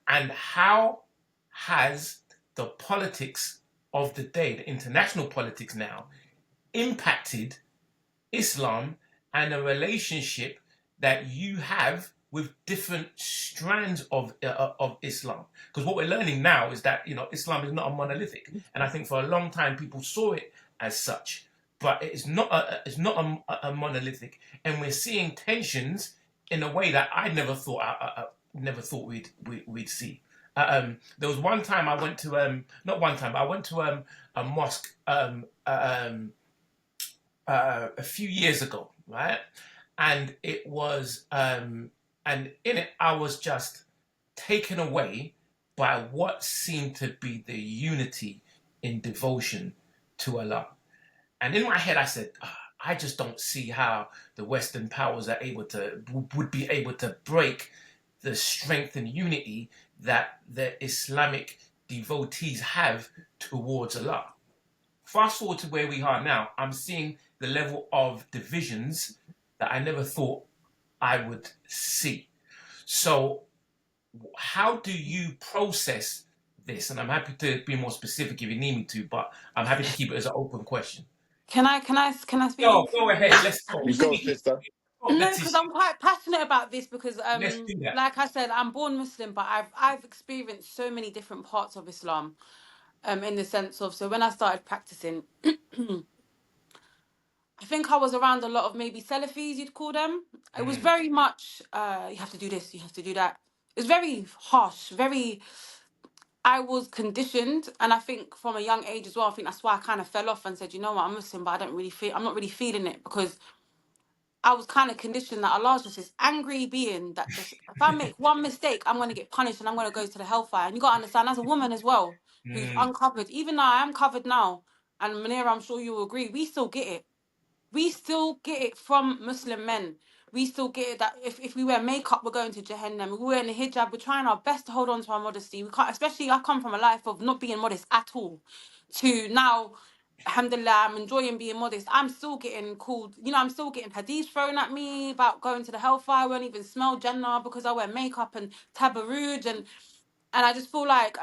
and how has the politics of the day, the international politics now, impacted Islam and the relationship that you have with different strands of Islam. Because what we're learning now is that Islam is not a monolithic, and I think for a long time people saw it as such, but it's not a monolithic, and we're seeing tensions in a way that I never thought we'd see. There was one time I went to not one time, but I went to a mosque a few years ago, right? And it was and in it I was just taken away by what seemed to be the unity in devotion to Allah. And in my head, I said, "Ah, I just don't see how the Western powers are able to would be able to break the strength and unity that the Islamic devotees have towards Allah." Fast forward to where we are now, I'm seeing the level of divisions that I never thought I would see. So, how do you process this? And I'm happy to be more specific if you need me to, but I'm happy to keep it as an open question. Can I Yo, speak? go ahead. Let's go. You go, Speak. sister. Oh, No, because Letitia. I'm quite passionate about this because Let's do that. like I said, I'm born Muslim, but I've experienced so many different parts of Islam. In the sense of, so when I started practicing, I think I was around a lot of maybe Salafis, you'd call them. It was Mm, very much you have to do this, you have to do that. It's very harsh, very, I was conditioned, and I think from a young age as well, I think that's why I kind of fell off and said, you know what, I'm Muslim, but I'm not really feeling it, because I was kind of conditioned that Allah's just this angry being that just, if I make one mistake, I'm going to get punished and I'm going to go to the hellfire. And you got to understand, as a woman as well, who's mm, uncovered, even though I am covered now, and Manira, I'm sure you will agree, we still get it. We still get it from Muslim men. We still get it that if we wear makeup, we're going to Jahannam. If we're wearing a hijab, we're trying our best to hold on to our modesty. We can't, especially I come from a life of not being modest at all, to now, alhamdulillah, I'm enjoying being modest. I'm still getting called, I'm still getting hadiths thrown at me about going to the hellfire. I won't even smell Jannah because I wear makeup and tabaruj, and I just feel like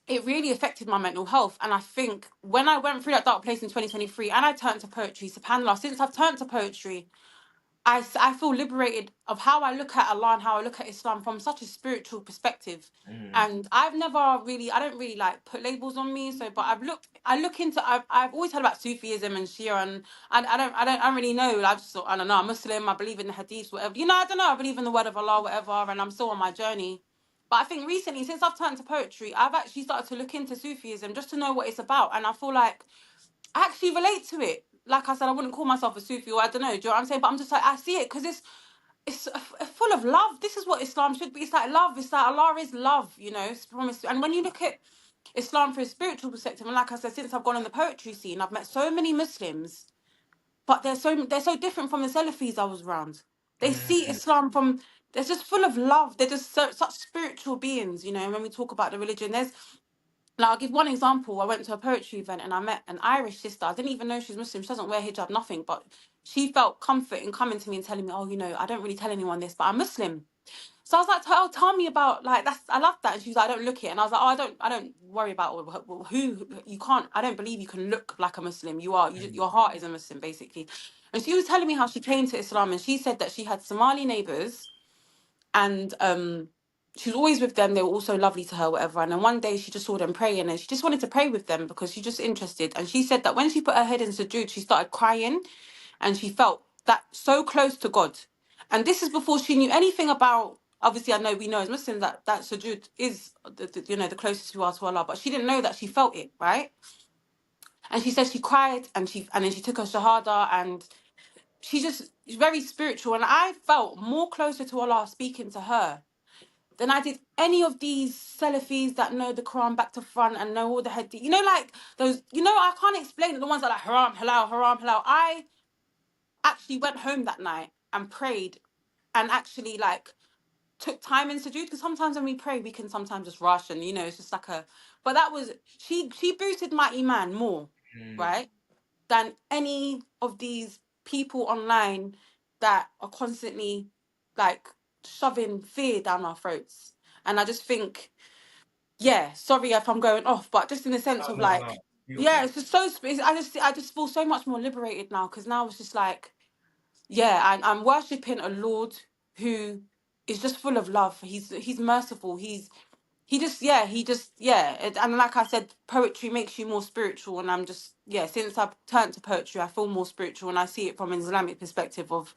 it really affected my mental health. And I think when I went through that dark place in 2023 and I turned to poetry, subhanAllah, since I've turned to poetry, I feel liberated of how I look at Allah and how I look at Islam from such a spiritual perspective. mm, And I don't really like put labels on me. So, but I've always heard about Sufism and Shia, and I don't really know. I just thought, I don't know, I'm Muslim, I believe in the hadiths, whatever. I don't know, I believe in the word of Allah, whatever, and I'm still on my journey. But I think recently, since I've turned to poetry, I've actually started to look into Sufism just to know what it's about. And I feel like I actually relate to it. Like I said, I wouldn't call myself a Sufi, or I don't know, do you know what I'm saying? But I'm just like, I see it because it's full of love. This is what Islam should be. It's like love. It's like Allah is love, It's promised. And when you look at Islam from a spiritual perspective, and like I said, since I've gone on the poetry scene, I've met so many Muslims, but they're so different from the Salafis I was around. They see mm, Islam from, they're just full of love. They're just such spiritual beings, when we talk about the religion. Now, I'll give one example. I went to a poetry event and I met an Irish sister. I didn't even know she's Muslim. She doesn't wear hijab, nothing. But she felt comfort in coming to me and telling me, oh, I don't really tell anyone this, but I'm Muslim. So I was like, tell me about, like, I love that. And she was like, I don't look it. And I was like, oh, I don't worry about who you can't, I don't believe you can look like a Muslim. Your heart is a Muslim, basically. And she was telling me how she came to Islam, and she said that she had Somali neighbors, and she was always with them. They were also lovely to her, whatever. And then one day she just saw them praying, and she just wanted to pray with them because she's just interested. And she said that when she put her head in sujood, she started crying, and she felt that so close to God. And this is before she knew anything about. Obviously, we know as Muslims that sujood is the closest we are to Allah, but she didn't know that she felt it, right? And she said she cried, and then she took her shahada, and she's very spiritual. And I felt more closer to Allah speaking to her than I did any of these Salafis that know the Quran back to front and know all the hadith. Like those, I can't explain it. The ones that are like haram, halal, haram, halal. I actually went home that night and prayed, and actually like took time in sujood, because sometimes when we pray, we can sometimes just rush, and it's just like but that was, she boosted my iman more, mm. right? Than any of these people online that are constantly like shoving fear down our throats. And I just think, yeah, sorry if I'm going off, but just in the sense of No, no, like, no. yeah, Beautiful. it's just I just feel so much more liberated now, because now it's just like, yeah, I'm worshiping a Lord who is just full of love. He's merciful. And like I said, poetry makes you more spiritual, and I'm just, yeah, since I've turned to poetry, I feel more spiritual, and I see it from an Islamic perspective of,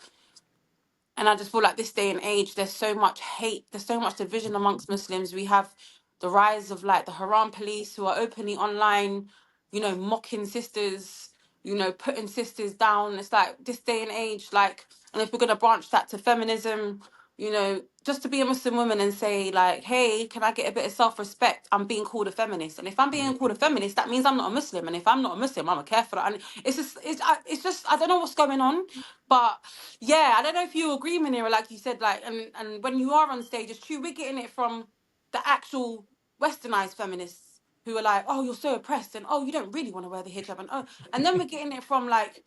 And I just feel like this day and age, there's so much hate, there's so much division amongst Muslims. We have the rise of like the Haram police who are openly online, you know, mocking sisters, you know, putting sisters down. It's like this day and age, like, and if we're gonna branch that to feminism, you know, just to be a Muslim woman and say like, hey, can I get a bit of self-respect? I'm being called a feminist, and if I'm being called a feminist, that means I'm not a Muslim, and if I'm not a Muslim, I'm a kafir. And it's just I don't know what's going on, but yeah, I don't know if you agree, Manira, like you said, like, and when you are on stage, it's true, we're getting it from the actual westernized feminists who are like, oh, you're so oppressed, and oh, you don't really want to wear the hijab, and oh, and then we're getting it from like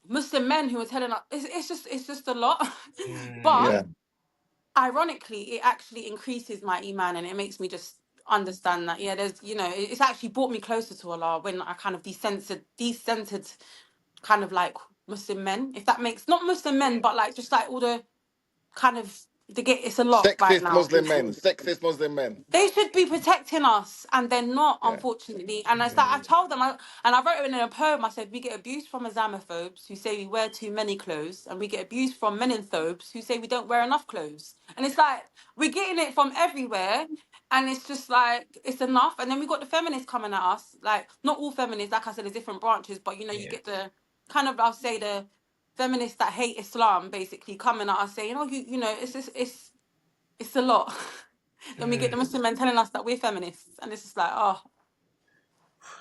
Muslim men who are telling us it's just a lot. But Yeah. ironically, it actually increases my iman, and it makes me just understand that yeah, there's, you know, it's actually brought me closer to Allah when I kind of decentered kind of like Muslim men, if that makes, not Muslim men, but like just like all the kind of, they get, it's a lot right Sexist now. Muslim men. Sexist Muslim men. They should be protecting us, and they're not, Yeah. unfortunately. And it's like I told them, and I wrote it in a poem. I said we get abused from Islamophobes who say we wear too many clothes, and we get abused from meninphobes who say we don't wear enough clothes. And it's like we're getting it from everywhere, and it's just like it's enough. And then we got the feminists coming at us. Like not all feminists, like I said, there's different branches, but you know, you Yeah. get the kind of, I'll say the feminists that hate Islam basically coming at us saying, oh, you know, it's a lot. Then we get the Muslim men telling us that we're feminists, and it's just like, oh,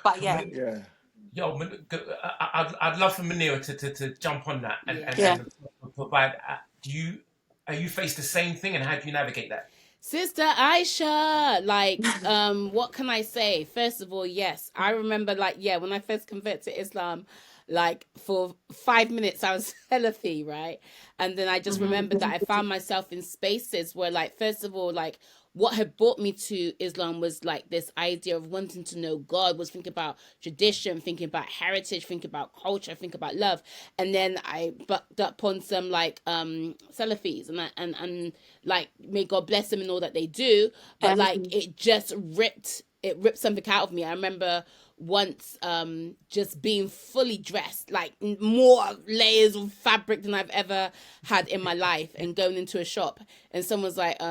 but yeah, Yeah. Yo, I'd love for Manira to jump on that Yeah. yeah. and provide. Are you face the same thing, and how do you navigate that? Sister Aisha, like, what can I say? First of all, yes, I remember, like, yeah, when I first converted to Islam, like, for 5 minutes, I was Salafi, right? And then I just remembered that I found myself in spaces where, like, first of all, like, what had brought me to Islam was like this idea of wanting to know God, was thinking about tradition, thinking about heritage, thinking about culture, thinking about love. And then I bucked up on some like Salafis, and like, may God bless them and all that they do, but like it ripped something out of me. I remember once just being fully dressed, like more layers of fabric than I've ever had in my life, and going into a shop and someone's like,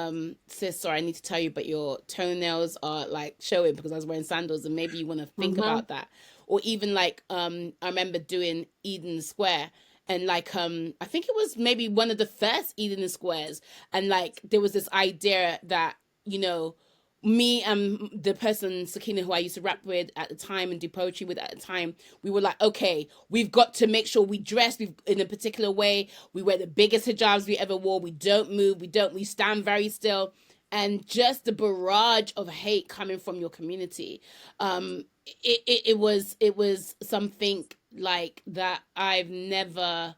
sis, sorry, I need to tell you, but your toenails are like showing, because I was wearing sandals, and maybe you want to think about that. Or even like I remember doing Eden Square, and like I think it was maybe one of the first Eden Squares, and like there was this idea that, you know, me and the person Sakina, who I used to rap with at the time and do poetry with at the time, we were like, okay, we've got to make sure we dress in a particular way. We wear the biggest hijabs we ever wore. We don't move. We stand very still. And just the barrage of hate coming from your community, it was something like that I've never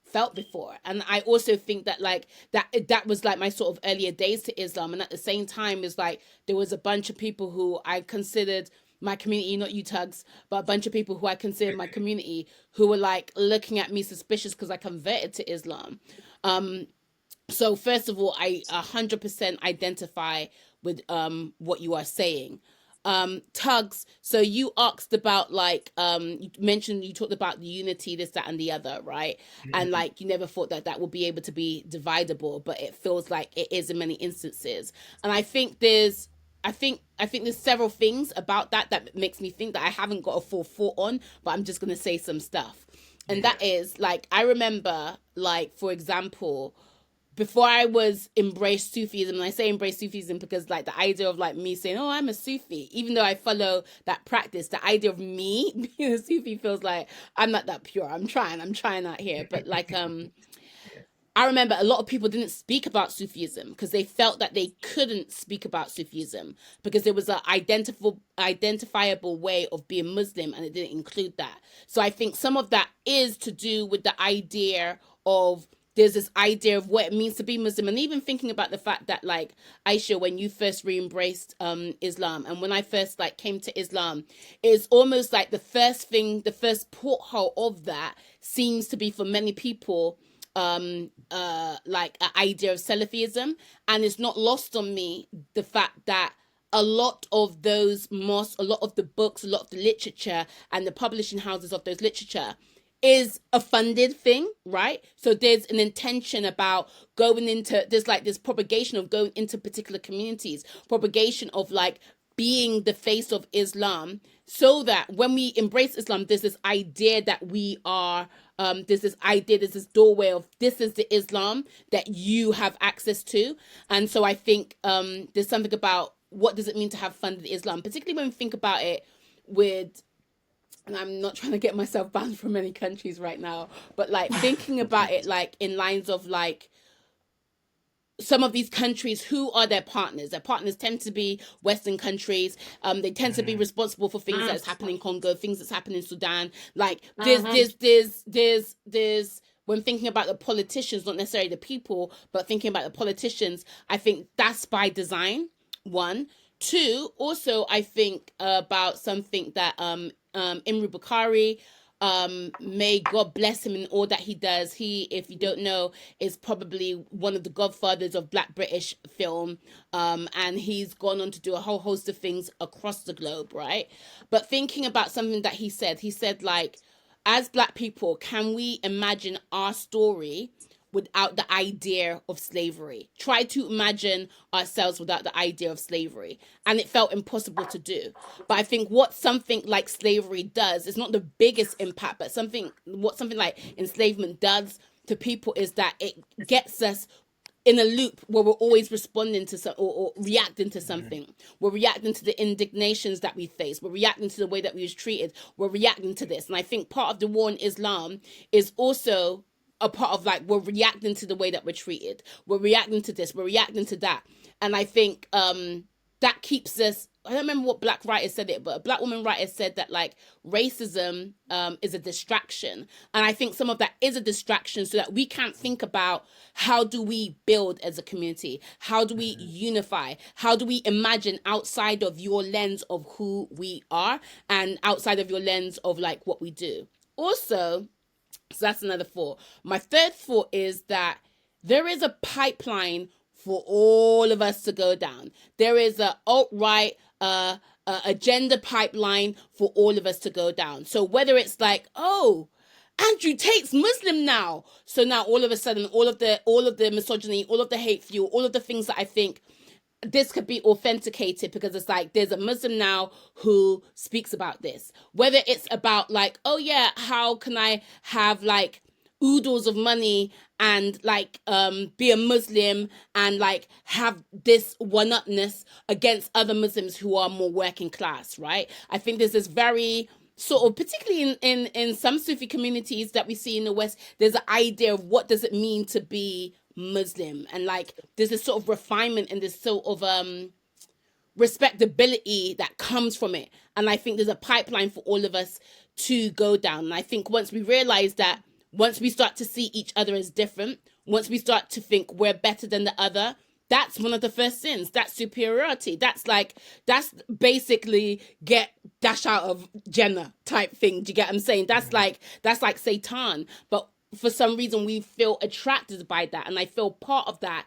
felt before. And I also think that like that was like my sort of earlier days to Islam, and at the same time is like there was a bunch of people who I considered my community, not you Tugs, but a bunch of people who I considered my community, who were like looking at me suspicious because I converted to Islam. So first of all, I 100% identify with what you are saying. Tugs, so you asked about like you mentioned, you talked about the unity, this, that, and the other, right? And like you never thought that that would be able to be dividable, but it feels like it is in many instances. And I think there's several things about that makes me think that I haven't got a full thought on, but I'm just gonna say some stuff. And that is like, I remember, like, for example, before I was embraced Sufism, and I say embrace Sufism because like the idea of like me saying, oh, I'm a Sufi, even though I follow that practice, the idea of me being a Sufi feels like I'm not that pure. I'm trying out here. But like I remember a lot of people didn't speak about Sufism because they felt that they couldn't speak about Sufism because there was an identifiable way of being Muslim, and it didn't include that. So I think some of that is to do with the idea of, there's this idea of what it means to be Muslim. And even thinking about the fact that like, Aisha, when you first re-embraced Islam, and when I first like came to Islam, it's almost like the first porthole of that seems to be for many people like an idea of Salafism. And it's not lost on me the fact that a lot of those mosques, a lot of the books, a lot of the literature and the publishing houses of those literature is a funded thing, right? So there's an intention about going into, there's like this propagation of going into particular communities, propagation of like being the face of Islam, so that when we embrace Islam, there's this idea that we are, there's this idea, there's this doorway of this is the Islam that you have access to. And so I think there's something about what does it mean to have funded Islam, particularly when we think about it with, and I'm not trying to get myself banned from many countries right now, but like thinking about it like in lines of like some of these countries, who are their partners? Their partners tend to be Western countries. They tend to be responsible for things that's happening in Congo, things that's happening in Sudan. Like there's when thinking about the politicians, not necessarily the people, but thinking about the politicians, I think that's by design. One. Two, also I think about something that Imru Bukhari, may God bless him in all that he does. He, if you don't know, is probably one of the godfathers of Black British film, and he's gone on to do a whole host of things across the globe, right? But thinking about something that he said like, as Black people, can we imagine our story without the idea of slavery? Try to imagine ourselves without the idea of slavery. And it felt impossible to do. But I think what something like slavery does is not the biggest impact, but what something like enslavement does to people is that it gets us in a loop where we're always responding to some or reacting to something. We're reacting to the indignations that we face. We're reacting to the way that we was treated. We're reacting to this. And I think part of the war in Islam is also a part of like, we're reacting to the way that we're treated. We're reacting to this. We're reacting to that. And I think that keeps us, I don't remember what Black writer said it, but a Black woman writer said that like racism is a distraction. And I think some of that is a distraction so that we can't think about how do we build as a community? How do we unify? How do we imagine outside of your lens of who we are and outside of your lens of like what we do? Also, so that's another thought. My third thought is that there is a pipeline for all of us to go down. There is a alt-right agenda pipeline for all of us to go down. So whether it's like, oh, Andrew Tate's Muslim now, so now all of a sudden all of the misogyny, all of the hate fuel, all of the things that I think this could be authenticated because it's like there's a Muslim now who speaks about this. Whether it's about like, oh yeah, how can I have like oodles of money and like be a Muslim and like have this one-upness against other Muslims who are more working class, right? I think there's this very sort of, particularly in some Sufi communities that we see in the West, there's an idea of what does it mean to be Muslim, and like there's this sort of refinement and this sort of respectability that comes from it. And I think there's a pipeline for all of us to go down. And I think once we realize that, once we start to see each other as different, once we start to think we're better than the other, that's one of the first sins. That's superiority. That's basically get dash out of Jannah type thing. Do you get what I'm saying? That's like Satan. But for some reason we feel attracted by that. And I feel part of that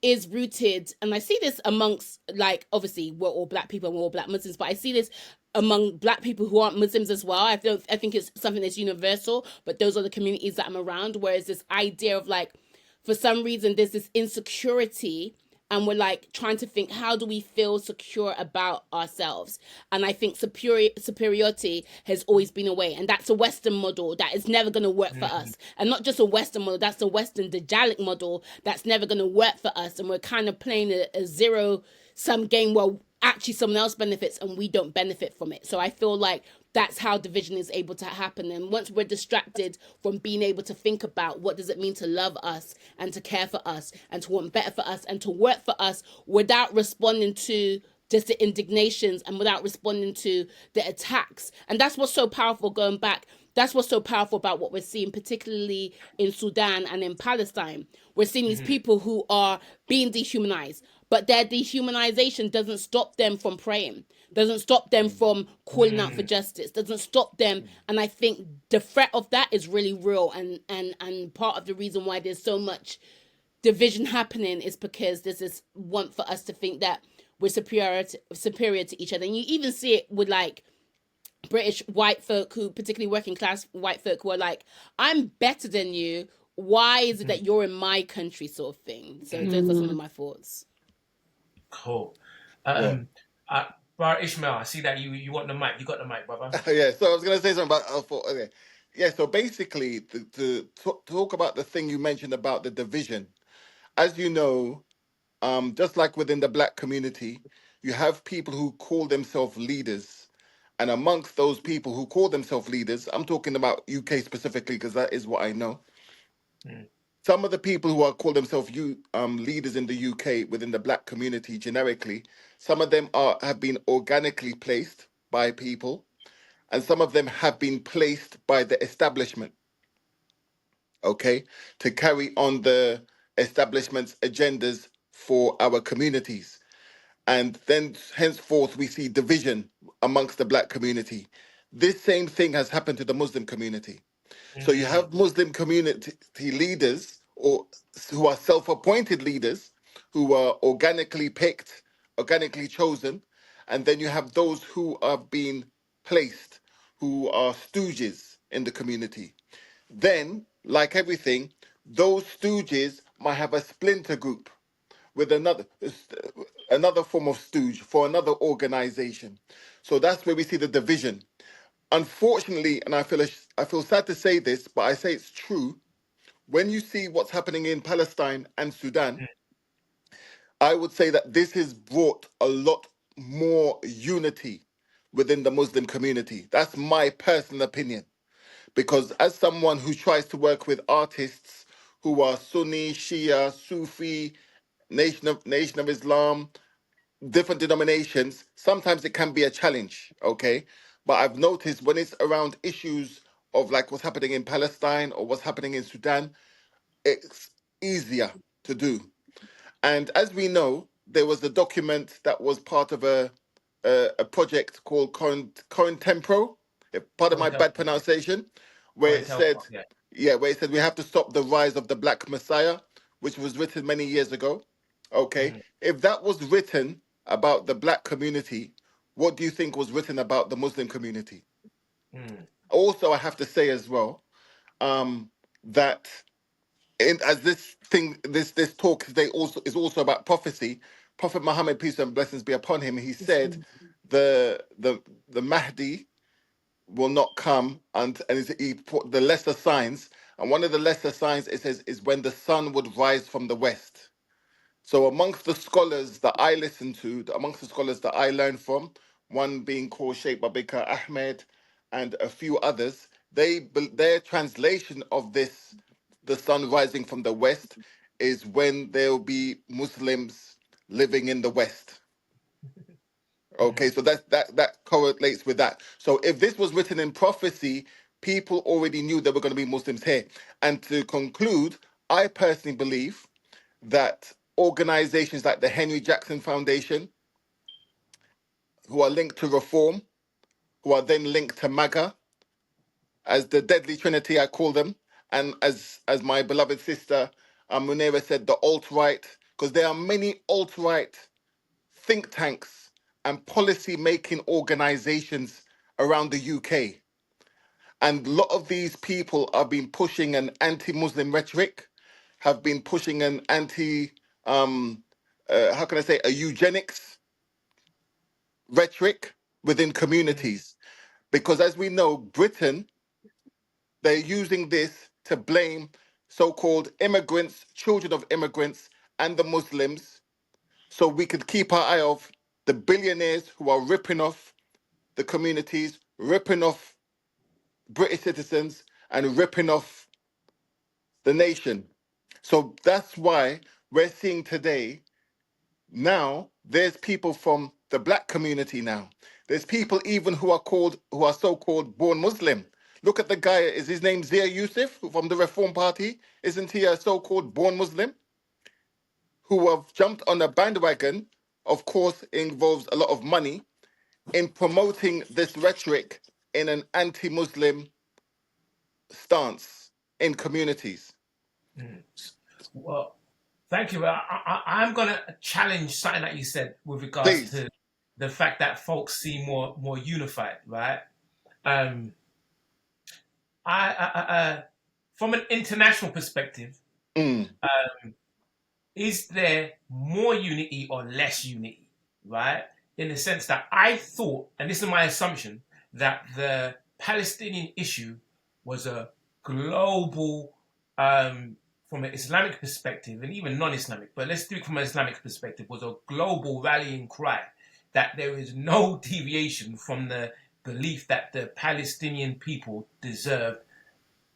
is rooted, and I see this amongst, like, obviously we're all Black people and we're all Black Muslims, but I see this among Black people who aren't Muslims as well. I think it's something that's universal, but those are the communities that I'm around, whereas this idea of like, for some reason there's this insecurity and we're like trying to think, how do we feel secure about ourselves? And I think superiority has always been a way. And that's a Western model that is never going to work for us. And not just a Western model, that's a Western Dajjalic model that's never going to work for us. And we're kind of playing a zero-sum game where actually someone else benefits and we don't benefit from it. So I feel like that's how division is able to happen. And once we're distracted from being able to think about what does it mean to love us and to care for us and to want better for us and to work for us without responding to just the indignations and without responding to the attacks. And that's what's so powerful going back. That's what's so powerful about what we're seeing, particularly in Sudan and in Palestine. We're seeing these people who are being dehumanized, but their dehumanization doesn't stop them from praying, doesn't stop them from calling out for justice, doesn't stop them. And I think the threat of that is really real. And part of the reason why there's so much division happening is because there's this want for us to think that we're superior to each other. And you even see it with like British white folk, who particularly working class white folk, who are like, I'm better than you. Why is it that you're in my country, sort of thing? So those are some of my thoughts. Cool. Yeah. Uh, Brother Ishmael, I see that you want the mic. You got the mic, brother. Yeah, so I was going to say something about. Okay. Yeah, so basically, to talk about the thing you mentioned about the division, as you know, just like within the black community, you have people who call themselves leaders. And amongst those people who call themselves leaders, I'm talking about UK specifically because that is what I know. Mm. Some of the people who are call themselves leaders in the UK within the black community generically, some of them have been organically placed by people, and some of them have been placed by the establishment, okay, to carry on the establishment's agendas for our communities. And then henceforth we see division amongst the black community. This same thing has happened to the Muslim community. So you Mm. have Muslim community leaders or who are self-appointed leaders who are organically picked, organically chosen, and then you have those who are being placed, who are stooges in the community. Then, like everything, those stooges might have a splinter group with another form of stooge for another organization. So that's where we see the division. Unfortunately, and I feel sad to say this, but I say it's true. When you see what's happening in Palestine and Sudan, I would say that this has brought a lot more unity within the Muslim community. That's my personal opinion. Because as someone who tries to work with artists who are Sunni, Shia, Sufi, Nation of Islam, different denominations, sometimes it can be a challenge, okay? But I've noticed when it's around issues of like what's happening in Palestine or what's happening in Sudan, it's easier to do. And as we know, there was a document that was part of a project called Cointempro, part of my bad pronunciation, where it said, Yeah. yeah, where it said we have to stop the rise of the Black Messiah, which was written many years ago. Okay, Mm. if that was written about the black community, what do you think was written about the Muslim community? Mm. Also, I have to say as well that as this thing, this talk today also is also about prophecy. Prophet Muhammad, peace and blessings be upon him, he said the Mahdi will not come he put the lesser signs, and one of the lesser signs it says is when the sun would rise from the west. So amongst the scholars that I listen to, amongst the scholars that I learn from, one being called Sheikh Babika Ahmed and a few others, their translation of this, the sun rising from the west, is when there will be Muslims living in the west. Okay, so that correlates with that. So if this was written in prophecy, people already knew there were going to be Muslims here. And to conclude, I personally believe that organizations like the Henry Jackson Foundation, who are linked to Reform, who are then linked to MAGA, as the Deadly Trinity, I call them, and as my beloved sister Munera said, the alt-right, because there are many alt-right think tanks and policy-making organizations around the UK. And a lot of these people have been pushing an anti-Muslim rhetoric, have been pushing an how can I say, a eugenics rhetoric within communities. Because as we know, Britain, they're using this to blame so-called immigrants, children of immigrants, and the Muslims, so we could keep our eye off the billionaires who are ripping off the communities, ripping off British citizens, and ripping off the nation. So that's why we're seeing today, now there's people from the black community now. There's people even who are so-called born Muslim. Look at the guy, is his name Zia Yusuf from the Reform Party? Isn't he a so-called born Muslim? Who have jumped on a bandwagon, of course, involves a lot of money, in promoting this rhetoric in an anti-Muslim stance in communities. Mm. Well, thank you. I'm going to challenge something that you said with regards Please. to the fact that folks seem more unified, right? Um, from an international perspective, Mm. is there more unity or less unity, right? In the sense that I thought, and this is my assumption, that the Palestinian issue was a global, from an Islamic perspective, and even non-Islamic, but let's do it from an Islamic perspective, was a global rallying cry that there is no deviation from the belief that the Palestinian people deserve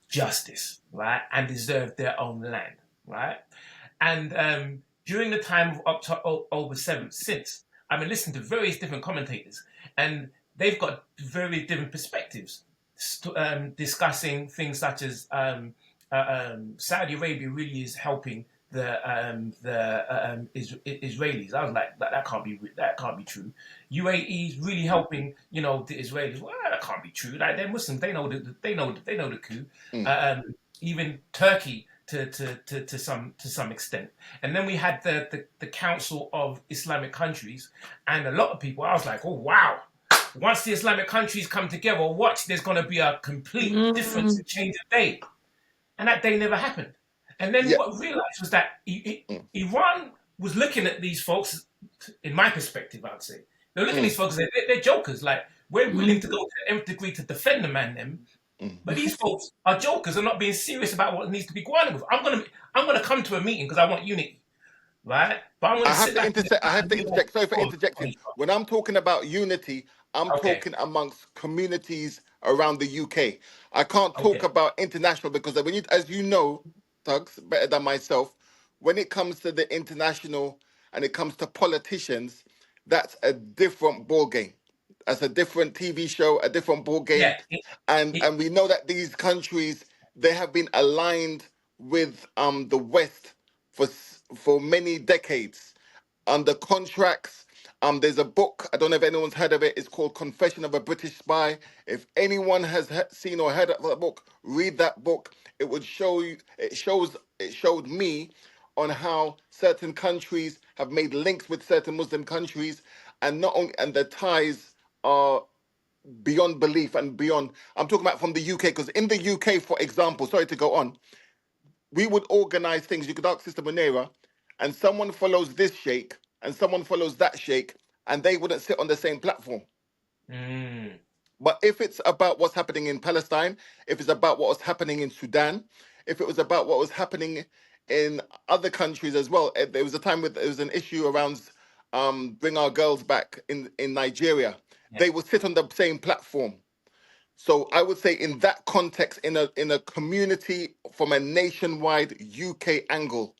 justice, right, and deserve their own land, right? And during the time of October 7th, since I've been listening to various different commentators, and they've got very different perspectives, discussing things such as Saudi Arabia really is helping the Israelis. I was like, that can't be true. UAE is really helping, the Israelis. Well, that can't be true. Like, they're Muslims, they know the coup. Even Turkey to some extent. And then we had the Council of Islamic Countries, and a lot of people. I was like, oh wow. Once the Islamic countries come together, watch, there's going to be a complete difference and change of day. And that day never happened. And then Yeah. what I realized was that Iran was looking at these folks, in my perspective, I'd say. They're looking at these folks, they're jokers. Like, we're willing to go to the nth degree to defend the man, them. But these folks are jokers and not being serious about what needs to be going on with. I'm gonna come to a meeting because I want unity. Right? But I'm gonna I have sit to back intersect. I have to and interject. Sorry for interjecting. When I'm talking about unity, I'm Okay. talking amongst communities around the UK. I can't talk Okay. about international because when you, as you know, Tugs, better than myself, when it comes to the international and it comes to politicians, that's a different ball game. That's a different TV show, a different ball game, Yeah. It, and we know that these countries, they have been aligned with the West for many decades under contracts. There's a book, I don't know if anyone's heard of it. It's called Confession of a British Spy. If anyone has seen or heard of that book, read that book. It would show you. It showed me on how certain countries have made links with certain Muslim countries, and not only, and the ties are beyond belief and beyond. I'm talking about from the UK, because in the UK, for example, sorry to go on, we would organize things. You could ask Sister Munera, and someone follows this sheikh and someone follows that sheikh, and they wouldn't sit on the same platform. mm, But if it's about what's happening in Palestine, if it's about what was happening in Sudan, if it was about what was happening in other countries as well, there was a time with there was an issue around bring our girls back in Nigeria. yeah. They would sit on the same platform. So I would say in that context, in a community from a nationwide UK angle,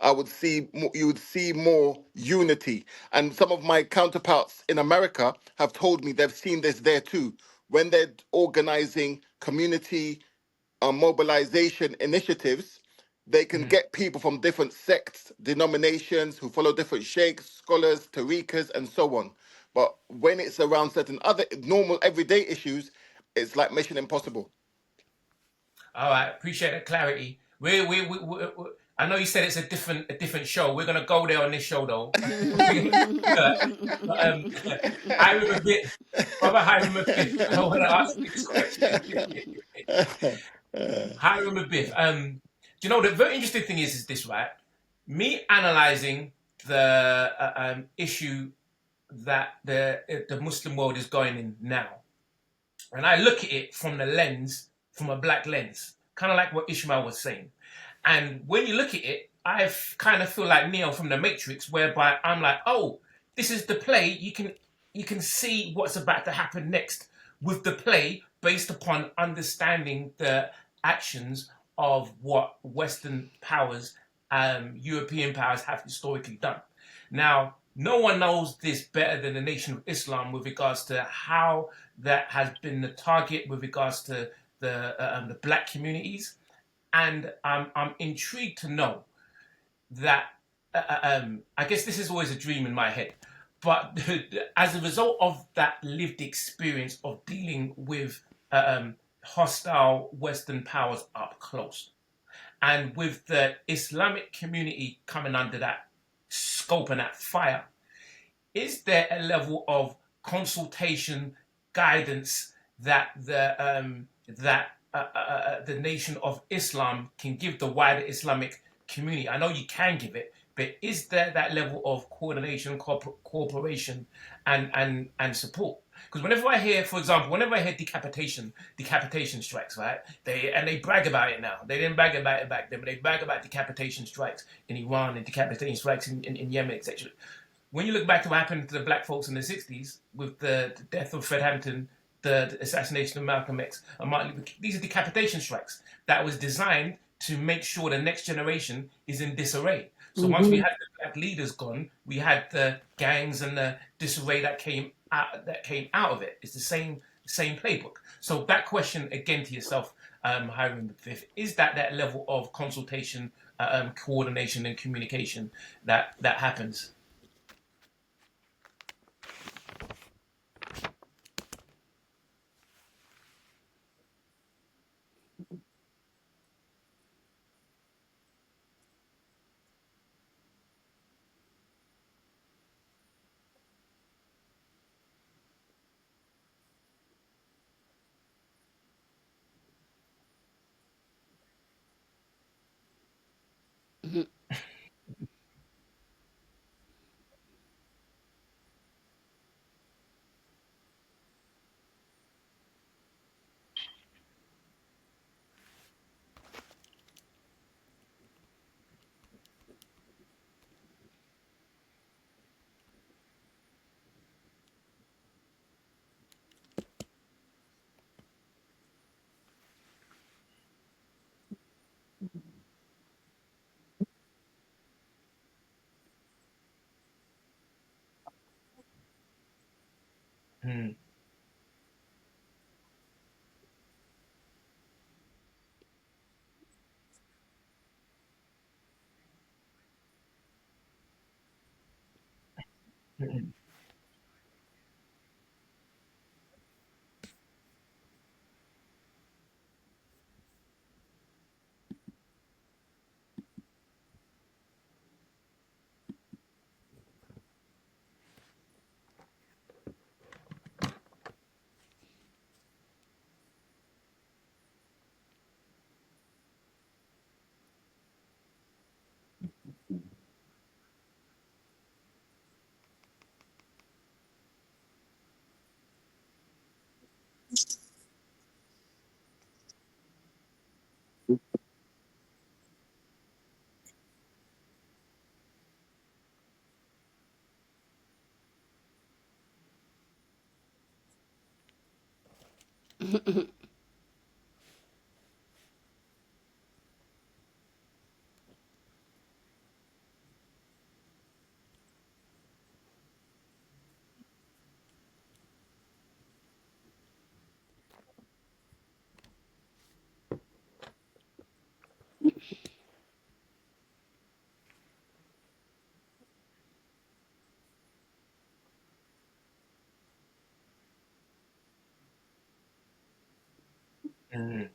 I would see you would see more unity. And some of my counterparts in America have told me they've seen this there too. When they're organizing community mobilization initiatives, they can get people from different sects, denominations who follow different sheikhs, scholars, tariqas, and so on. But when it's around certain other normal everyday issues, it's like Mission Impossible. All right. Appreciate the clarity. I know you said it's a different show. We're gonna go there on this show though. Hiram a bit, brother Hiram a bit. I want to ask you this question. Hiram a bit. Do you know the very interesting thing is this, right? Me analyzing the issue that the Muslim world is going in now, and I look at it from the lens, from a black lens, kind of like what Ishmael was saying. And when you look at it, I kind of feel like Neo from the Matrix, whereby I'm like, oh, this is the play. You can see what's about to happen next with the play based upon understanding the actions of what Western powers, European powers have historically done. Now, no one knows this better than the Nation of Islam with regards to how that has been the target with regards to the black communities. And I'm intrigued to know that, I guess this is always a dream in my head, but as a result of that lived experience of dealing with hostile Western powers up close, and with the Islamic community coming under that scope and that fire, is there a level of consultation, guidance, that the Nation of Islam can give the wider Islamic community? I know you can give it, but is there that level of coordination, cooperation, and support? Because whenever I hear, for example, whenever I hear decapitation strikes, right? They brag about it now. They didn't brag about it back then, but they brag about decapitation strikes in Iran and decapitation strikes in Yemen, etc. When you look back to what happened to the black folks in the 60s with the death of Fred Hampton, the assassination of Malcolm X and Martin Luther King, these are decapitation strikes that was designed to make sure the next generation is in disarray. So once we Hmm. had the black leaders gone, we had the gangs and the disarray that came out of it. It's the same playbook. So that question again to yourself, Hiram V, is that level of consultation, coordination, and communication that happens? Mm, mm, mm,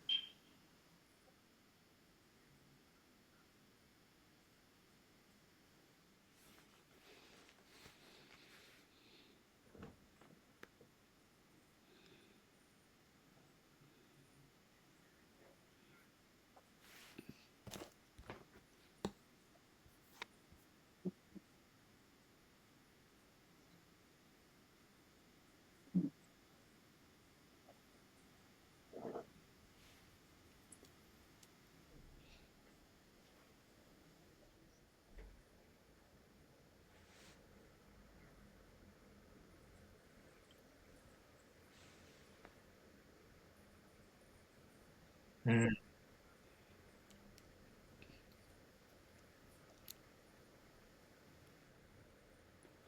mm,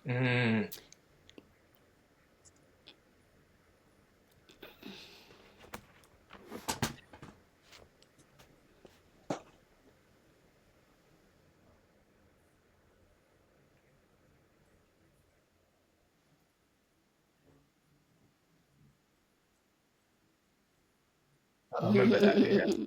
mm. I remember that. Yeah.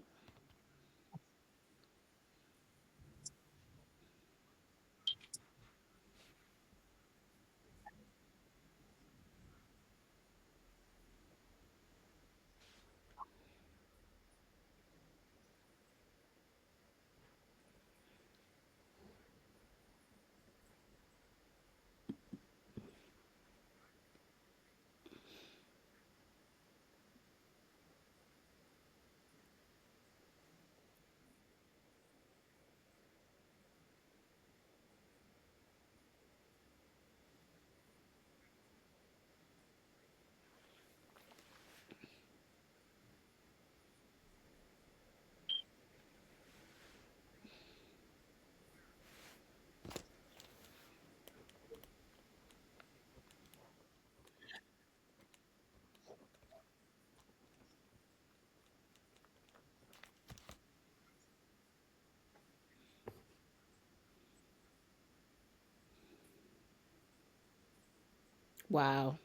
Wow.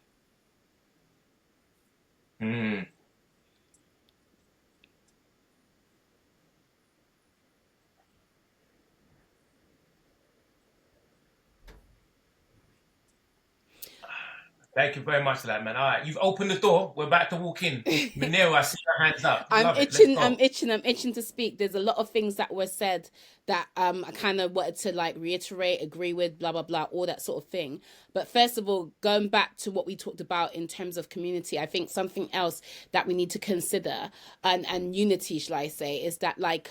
Mm. Thank you very much for that, man. All right, you've opened the door. We're about to walk in. Munira, I see your hands up. I'm Love it. Let's itching, I'm go. itching, I'm itching to speak. There's a lot of things that were said that I kind of wanted to like reiterate, agree with, blah blah blah, all that sort of thing. But first of all, going back to what we talked about in terms of community, I think something else that we need to consider, and unity, shall I say, is that like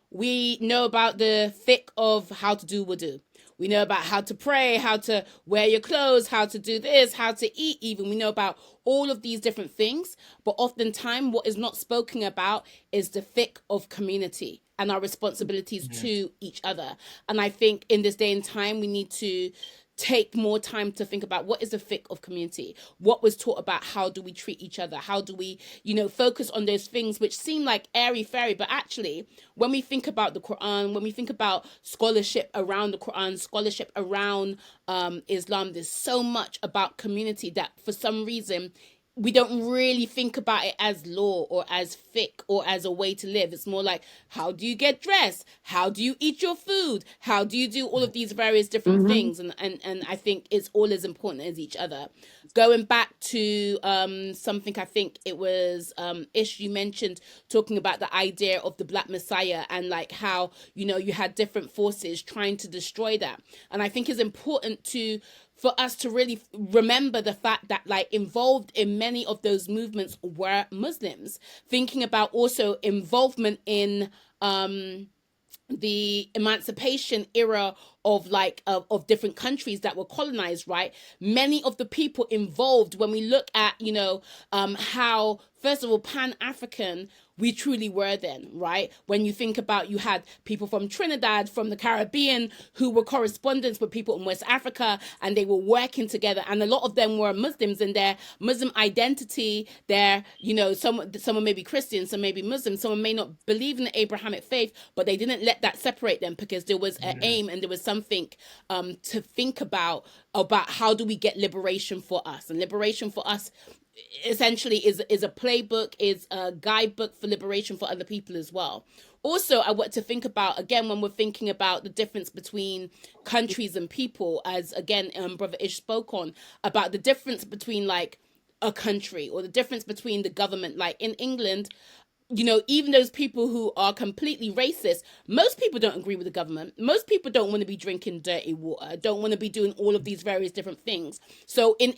we know about the thick of how to do wudu. We know about how to pray, how to wear your clothes, how to do this, how to eat even. We know about all of these different things. But oftentimes what is not spoken about is the thick of community and our responsibilities to each other. And I think in this day and time, we need to take more time to think about what is the thick of community, what was taught about how do we treat each other, how do we, focus on those things which seem like airy fairy, but actually when we think about the Quran, when we think about scholarship around the Quran, scholarship around Islam, there's so much about community that for some reason we don't really think about it as law or as fiqh or as a way to live. It's more like, how do you get dressed? How do you eat your food? How do you do all of these various different Hmm. things? And I think it's all as important as each other. Going back to something, I think it was Ish, you mentioned talking about the idea of the Black Messiah and like how, you had different forces trying to destroy that. And I think it's important for us to really remember the fact that like involved in many of those movements were Muslims. Thinking about also involvement in the emancipation era of like of different countries that were colonized, right? Many of the people involved, when we look at how first of all pan-African we truly were then, right? When you think about, you had people from Trinidad, from the Caribbean, who were correspondents with people in West Africa, and they were working together. And a lot of them were Muslims, and their Muslim identity, someone may be Christian, some may be Muslim, someone may not believe in the Abrahamic faith, but they didn't let that separate them because there was an aim and there was something to think about how do we get liberation for us. And liberation for us essentially is a playbook, is a guidebook for liberation for other people as well. Also, I want to think about, again, when we're thinking about the difference between countries and people, as again Brother Ish spoke on, about the difference between like a country or the difference between the government. Like in England, even those people who are completely racist, most people don't agree with the government. Most people don't want to be drinking dirty water, don't want to be doing all of these various different things. So in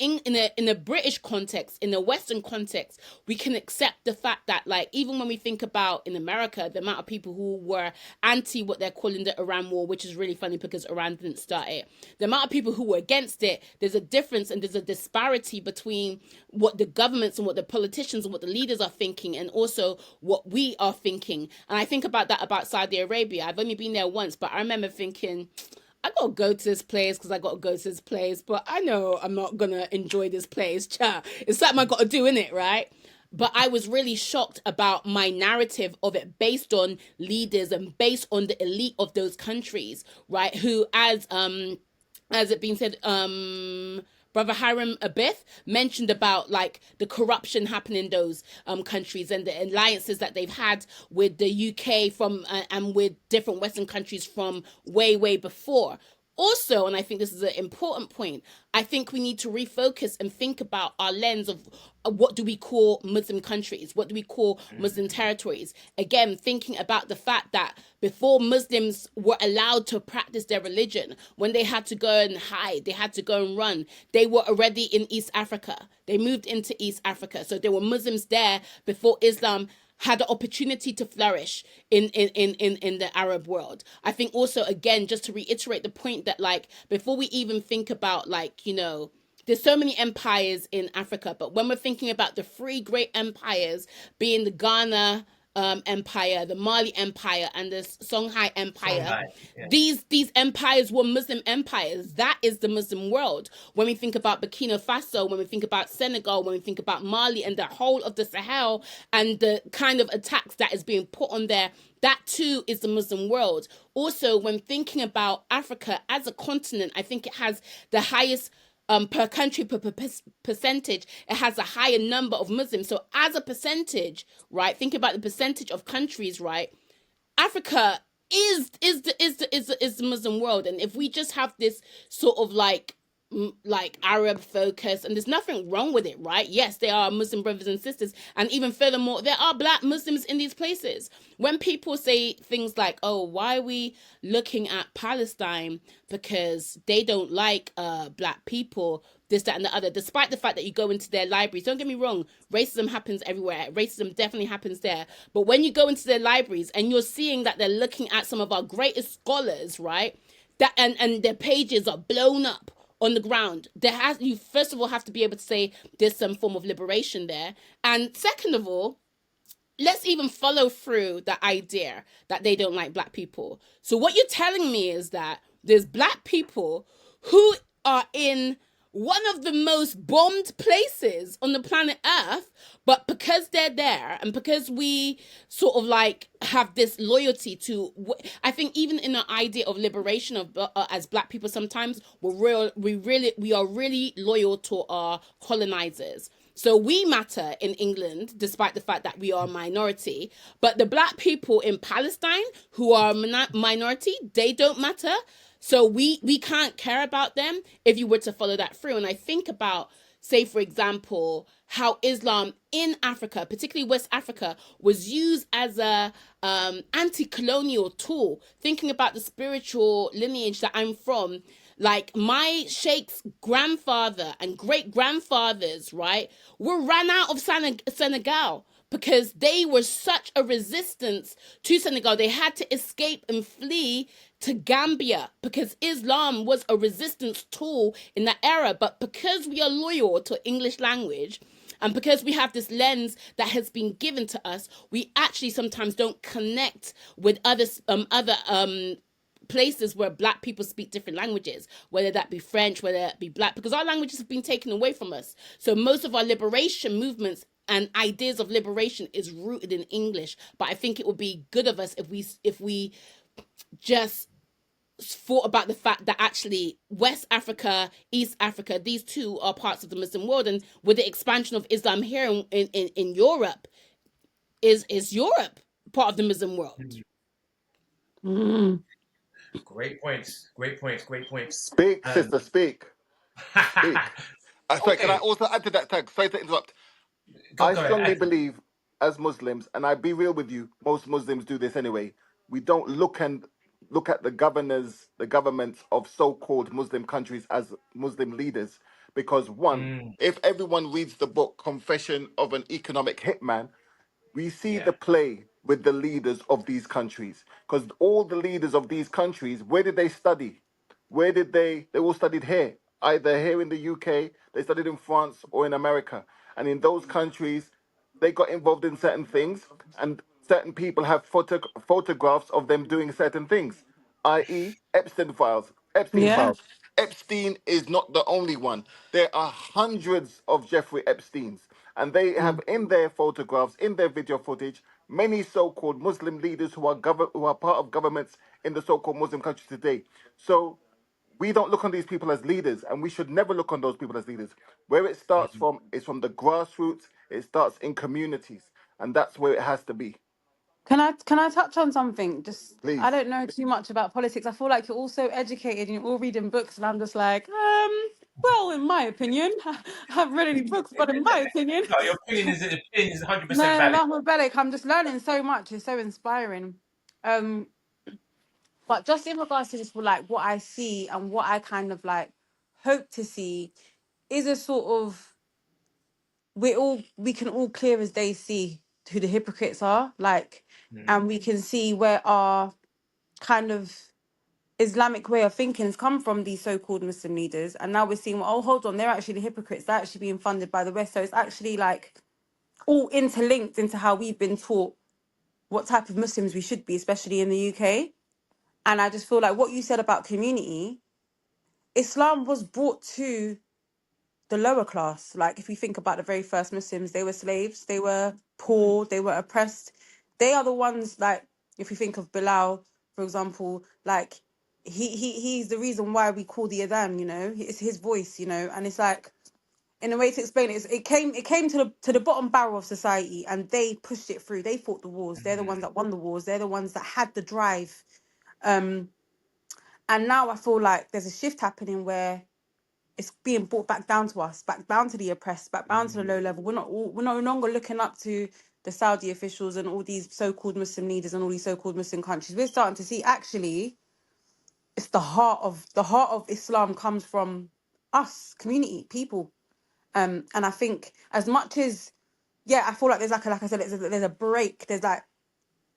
a British context, in a Western context, we can accept the fact that like even when we think about in America, the amount of people who were anti what they're calling the Iran war, which is really funny because Iran didn't start it. The amount of people who were against it, there's a difference and there's a disparity between what the governments and what the politicians and what the leaders are thinking and also what we are thinking. And I think about that about Saudi Arabia. I've only been there once, but I remember thinking, I gotta go to this place because I gotta go to this place, but I know I'm not gonna enjoy this place. Cha, it's something I gotta do in it, right? But I was really shocked about my narrative of it based on leaders and based on the elite of those countries, right? Who, as it being said, Brother Hiram Abith mentioned about like the corruption happening in those countries and the alliances that they've had with the UK from and with different Western countries from way before. Also, and I think this is an important point, I think we need to refocus and think about our lens of what do we call Muslim countries? What do we call Muslim territories? Again, thinking about the fact that before Muslims were allowed to practice their religion, when they had to go and hide, they had to go and run, they were already in East Africa. They moved into East Africa. So there were Muslims there before Islam had the opportunity to flourish in the Arab world. I think also, again, just to reiterate the point that like, before we even think about like, there's so many empires in Africa, but when we're thinking about the three great empires being the Ghana Empire, the Mali Empire, and the Songhai Empire. Songhai, yeah. These empires were Muslim empires. That is the Muslim world. When we think about Burkina Faso, when we think about Senegal, when we think about Mali and the whole of the Sahel and the kind of attacks that is being put on there, that too is the Muslim world. Also, when thinking about Africa as a continent, I think it has the highest per country, percentage, it has a higher number of Muslims. So as a percentage, right? Think about the percentage of countries, right? Africa is the Muslim world, and if we just have this sort of like Arab focus, and there's nothing wrong with it, right? Yes, there are Muslim brothers and sisters, and even furthermore, there are black Muslims in these places. When people say things like, "Oh, why are we looking at Palestine because they don't like black people?" This, that, and the other, despite the fact that you go into their libraries. Don't get me wrong, racism happens everywhere. Racism definitely happens there. But when you go into their libraries and you're seeing that they're looking at some of our greatest scholars, right? That and their pages are blown up on the ground. You first of all have to be able to say there's some form of liberation there. And second of all, let's even follow through the idea that they don't like black people. So what you're telling me is that there's black people who are in one of the most bombed places on the planet Earth, but because they're there and because we sort of like have this loyalty to, I think even in the idea of liberation of as black people, sometimes we are really loyal to our colonizers. So we matter in England, despite the fact that we are a minority. But the black people in Palestine, who are a minority, they don't matter. So we can't care about them if you were to follow that through. And I think about, say, for example, how Islam in Africa, particularly West Africa, was used as a anti-colonial tool. Thinking about the spiritual lineage that I'm from, like my sheikh's grandfather and great grandfathers, right, were ran out of Senegal because they were such a resistance to Senegal. They had to escape and flee to Gambia because Islam was a resistance tool in that era. But because we are loyal to English language, and because we have this lens that has been given to us, we actually sometimes don't connect with other places where black people speak different languages, whether that be French, whether that be black, because our languages have been taken away from us. So most of our liberation movements and ideas of liberation is rooted in English. But I think it would be good of us if we just thought about the fact that actually West Africa, East Africa, these two are parts of the Muslim world, and with the expansion of Islam here in Europe, is Europe part of the Muslim world? Mm. Great points. Great points. Great points. Speak, sister, speak. Speak. Sorry, can I Okay. also add to that tag? Sorry to interrupt. Go I ahead. strongly believe, as Muslims, and I be real with you, most Muslims do this anyway. We don't look at the governments of so-called Muslim countries as Muslim leaders, because one, if everyone reads the book Confession of an Economic Hitman, we see Yeah. the play with the leaders of these countries, because all the leaders of these countries, where did they study? Where did they all studied here, either here in the UK, they studied in France or in America. And in those countries, they got involved in certain things, and certain people have photographs of them doing certain things, i.e., Epstein files. Epstein Yeah. files. Epstein is not the only one. There are hundreds of Jeffrey Epsteins, and they have Mm. in their photographs, in their video footage, many so-called Muslim leaders who are part of governments in the so-called Muslim countries today. So we don't look on these people as leaders, and we should never look on those people as leaders. Where it starts from is from the grassroots. It starts in communities, and that's where it has to be. Can I touch on something? Just I Please. don't know too much about politics. I feel like you're all so educated and you're all reading books, and I'm just like, well, in my opinion, I haven't read any books, but in my opinion, No, your opinion is 100% no, valid. not rebellic. I'm just learning so much. It's so inspiring. Um, but just in regards to just for like what I see and what I kind of like hope to see is a sort of we can all clear as day see who the hypocrites are, like, and we can see where our kind of Islamic way of thinking has come from these so-called Muslim leaders, and now we're seeing, well, oh, hold on, they're actually the hypocrites. They're actually being funded by the West, so it's actually like all interlinked into how we've been taught what type of Muslims we should be, especially in the UK. And I just feel like what you said about community, Islam was brought to the lower class. Like if you think about the very first Muslims, they were slaves, they were poor, they were oppressed. They are the ones, like if you think of Bilal, for example, like he's the reason why we call the Adhan, you know. It's his voice, you know, and it's like, in a way to explain it, it came to the bottom barrel of society, and they pushed it through. They fought the wars. They're the ones that won the wars. They're the ones that had the drive. Um, and now I feel like there's a shift happening where it's being brought back down to us, back down to the oppressed, back down to the low level. We're no longer looking up to the Saudi officials and all these so-called Muslim leaders and all these so-called Muslim countries. We're starting to see, actually, it's the heart of Islam comes from us, community, people. And I think, as much as, yeah, I feel like there's like I said, there's a break. There's like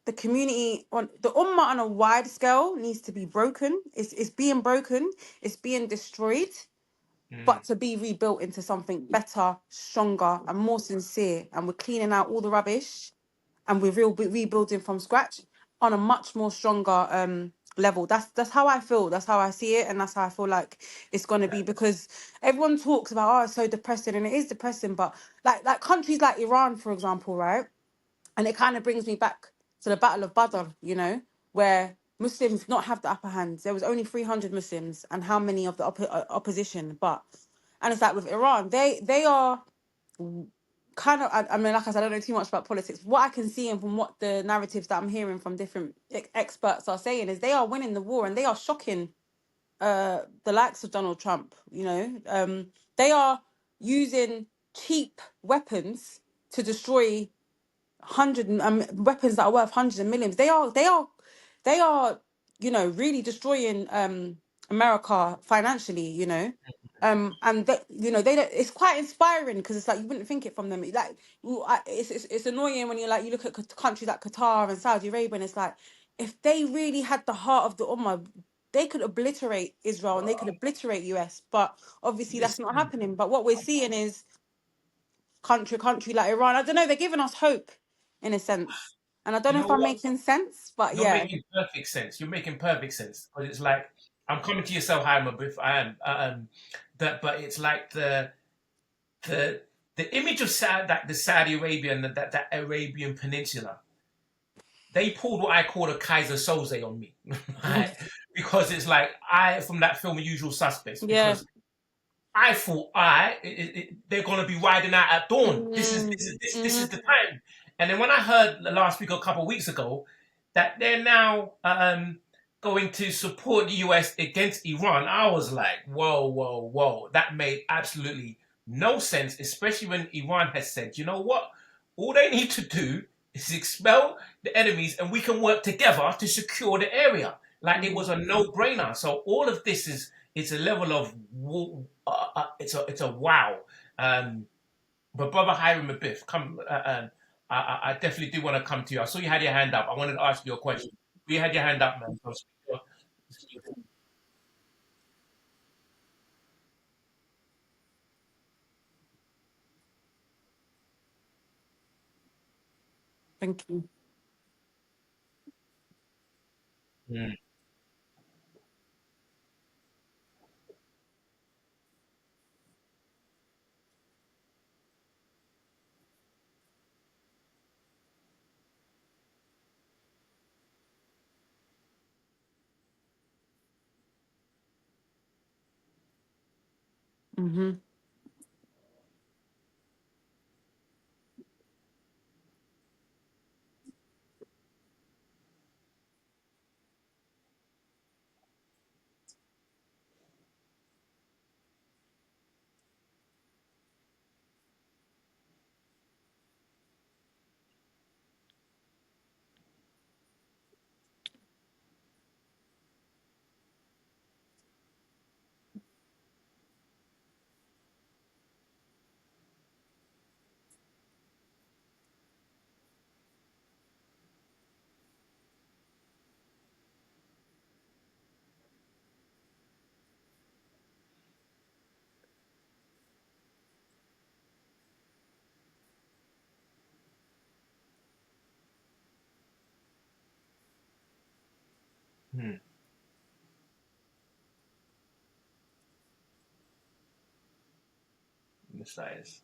the community on the ummah on a wide scale needs to be broken. It's being broken. It's being destroyed, but to be rebuilt into something better, stronger, and more sincere. And we're cleaning out all the rubbish, and we're rebuilding from scratch on a much more stronger level. That's how I feel. That's how I see it, and that's how I feel like it's gonna be. Because everyone talks about, oh, it's so depressing, and it is depressing. But like countries like Iran, for example, right? And it kind of brings me back to the Battle of Badr, you know, where Muslims did not have the upper hand. There was only 300 Muslims, and how many of the opposition? But, and it's like with Iran, they are kind of, I mean, like I said, I don't know too much about politics. What I can see, and from what the narratives that I'm hearing from different experts are saying, is they are winning the war, and they are shocking the likes of Donald Trump. You know, they are using cheap weapons to destroy weapons that are worth hundreds of millions. They are, you know, really destroying America financially, you know. And that, you know, they don't, it's quite inspiring, because it's like you wouldn't think it from them. Like, it's annoying when you like, you look at countries like Qatar and Saudi Arabia, and it's like, if they really had the heart of the ummah, they could obliterate Israel and they could obliterate US. But obviously that's not Listen, happening. But what we're seeing is country like Iran. I don't know, they're giving us hope in a sense. And I don't you know know if I'm what? making sense, but You're yeah. making perfect sense. You're making perfect sense. Because it's like, I'm coming to yourself, hi, Mabiff. I am. But it's like the the image of that the Saudi Arabia and that Arabian Peninsula. They pulled what I call a Kaiser Soze on me, right? Because it's like, from that film Usual Suspects, Yeah. because I thought they're gonna be riding out at dawn. This is the Mm-hmm. time. And then when I heard last week, a couple of weeks ago, that they're now going to support the US against Iran, I was like, whoa, whoa, whoa. That made absolutely no sense, especially when Iran has said, you know what? All they need to do is expel the enemies, and we can work together to secure the area. Like, it was a no-brainer. So all of this is, it's a level of it's a wow. But brother Hiram Abiff, come. I definitely do want to come to you. I saw you had your hand up. I wanted to ask you a question. You had your hand up, man. Thank you. Mm, Mm-hmm. mm. Yes, that is.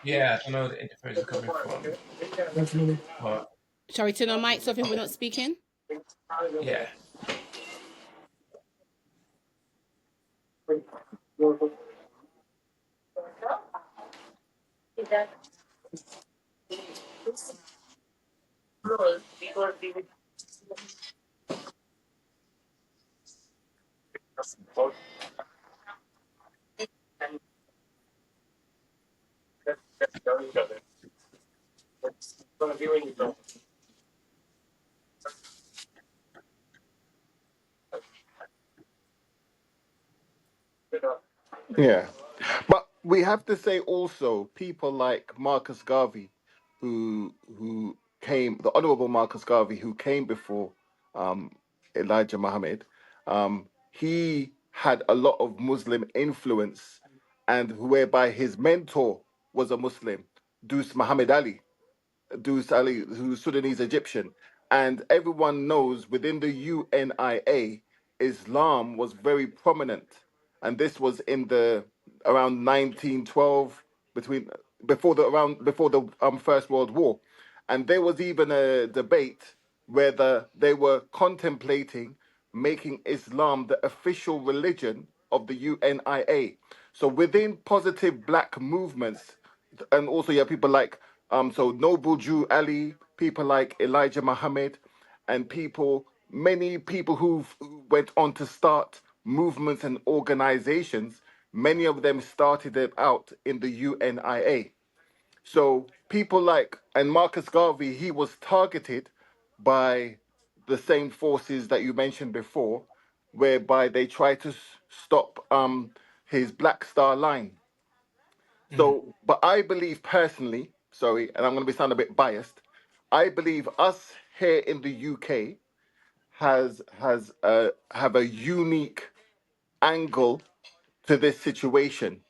Yeah, I don't know where the interference is coming from, but Shall we turn our mics off if we're not speaking? yeah. Yeah. But we have to say also people like Marcus Garvey, who came, the Honorable Marcus Garvey, who came before Elijah Muhammad. He had a lot of Muslim influence, and whereby his mentor was a Muslim, Dus Muhammad Ali. Dus Ali, who's Sudanese Egyptian. And everyone knows within the UNIA, Islam was very prominent. And this was in the around 1912, between before the First World War. And there was even a debate whether they were contemplating making Islam the official religion of the UNIA. So within positive black movements, and also you have people like so Noble Jew Ali, people like Elijah Muhammad, and many people who went on to start movements and organizations. Many of them started it out in the UNIA. So people like, and Marcus Garvey, he was targeted by the same forces that you mentioned before, whereby they tried to stop his Black Star Line. Mhm. So, but I believe personally, sorry, and I'm going to be sound a bit biased. I believe us here in the UK have a unique angle to this situation,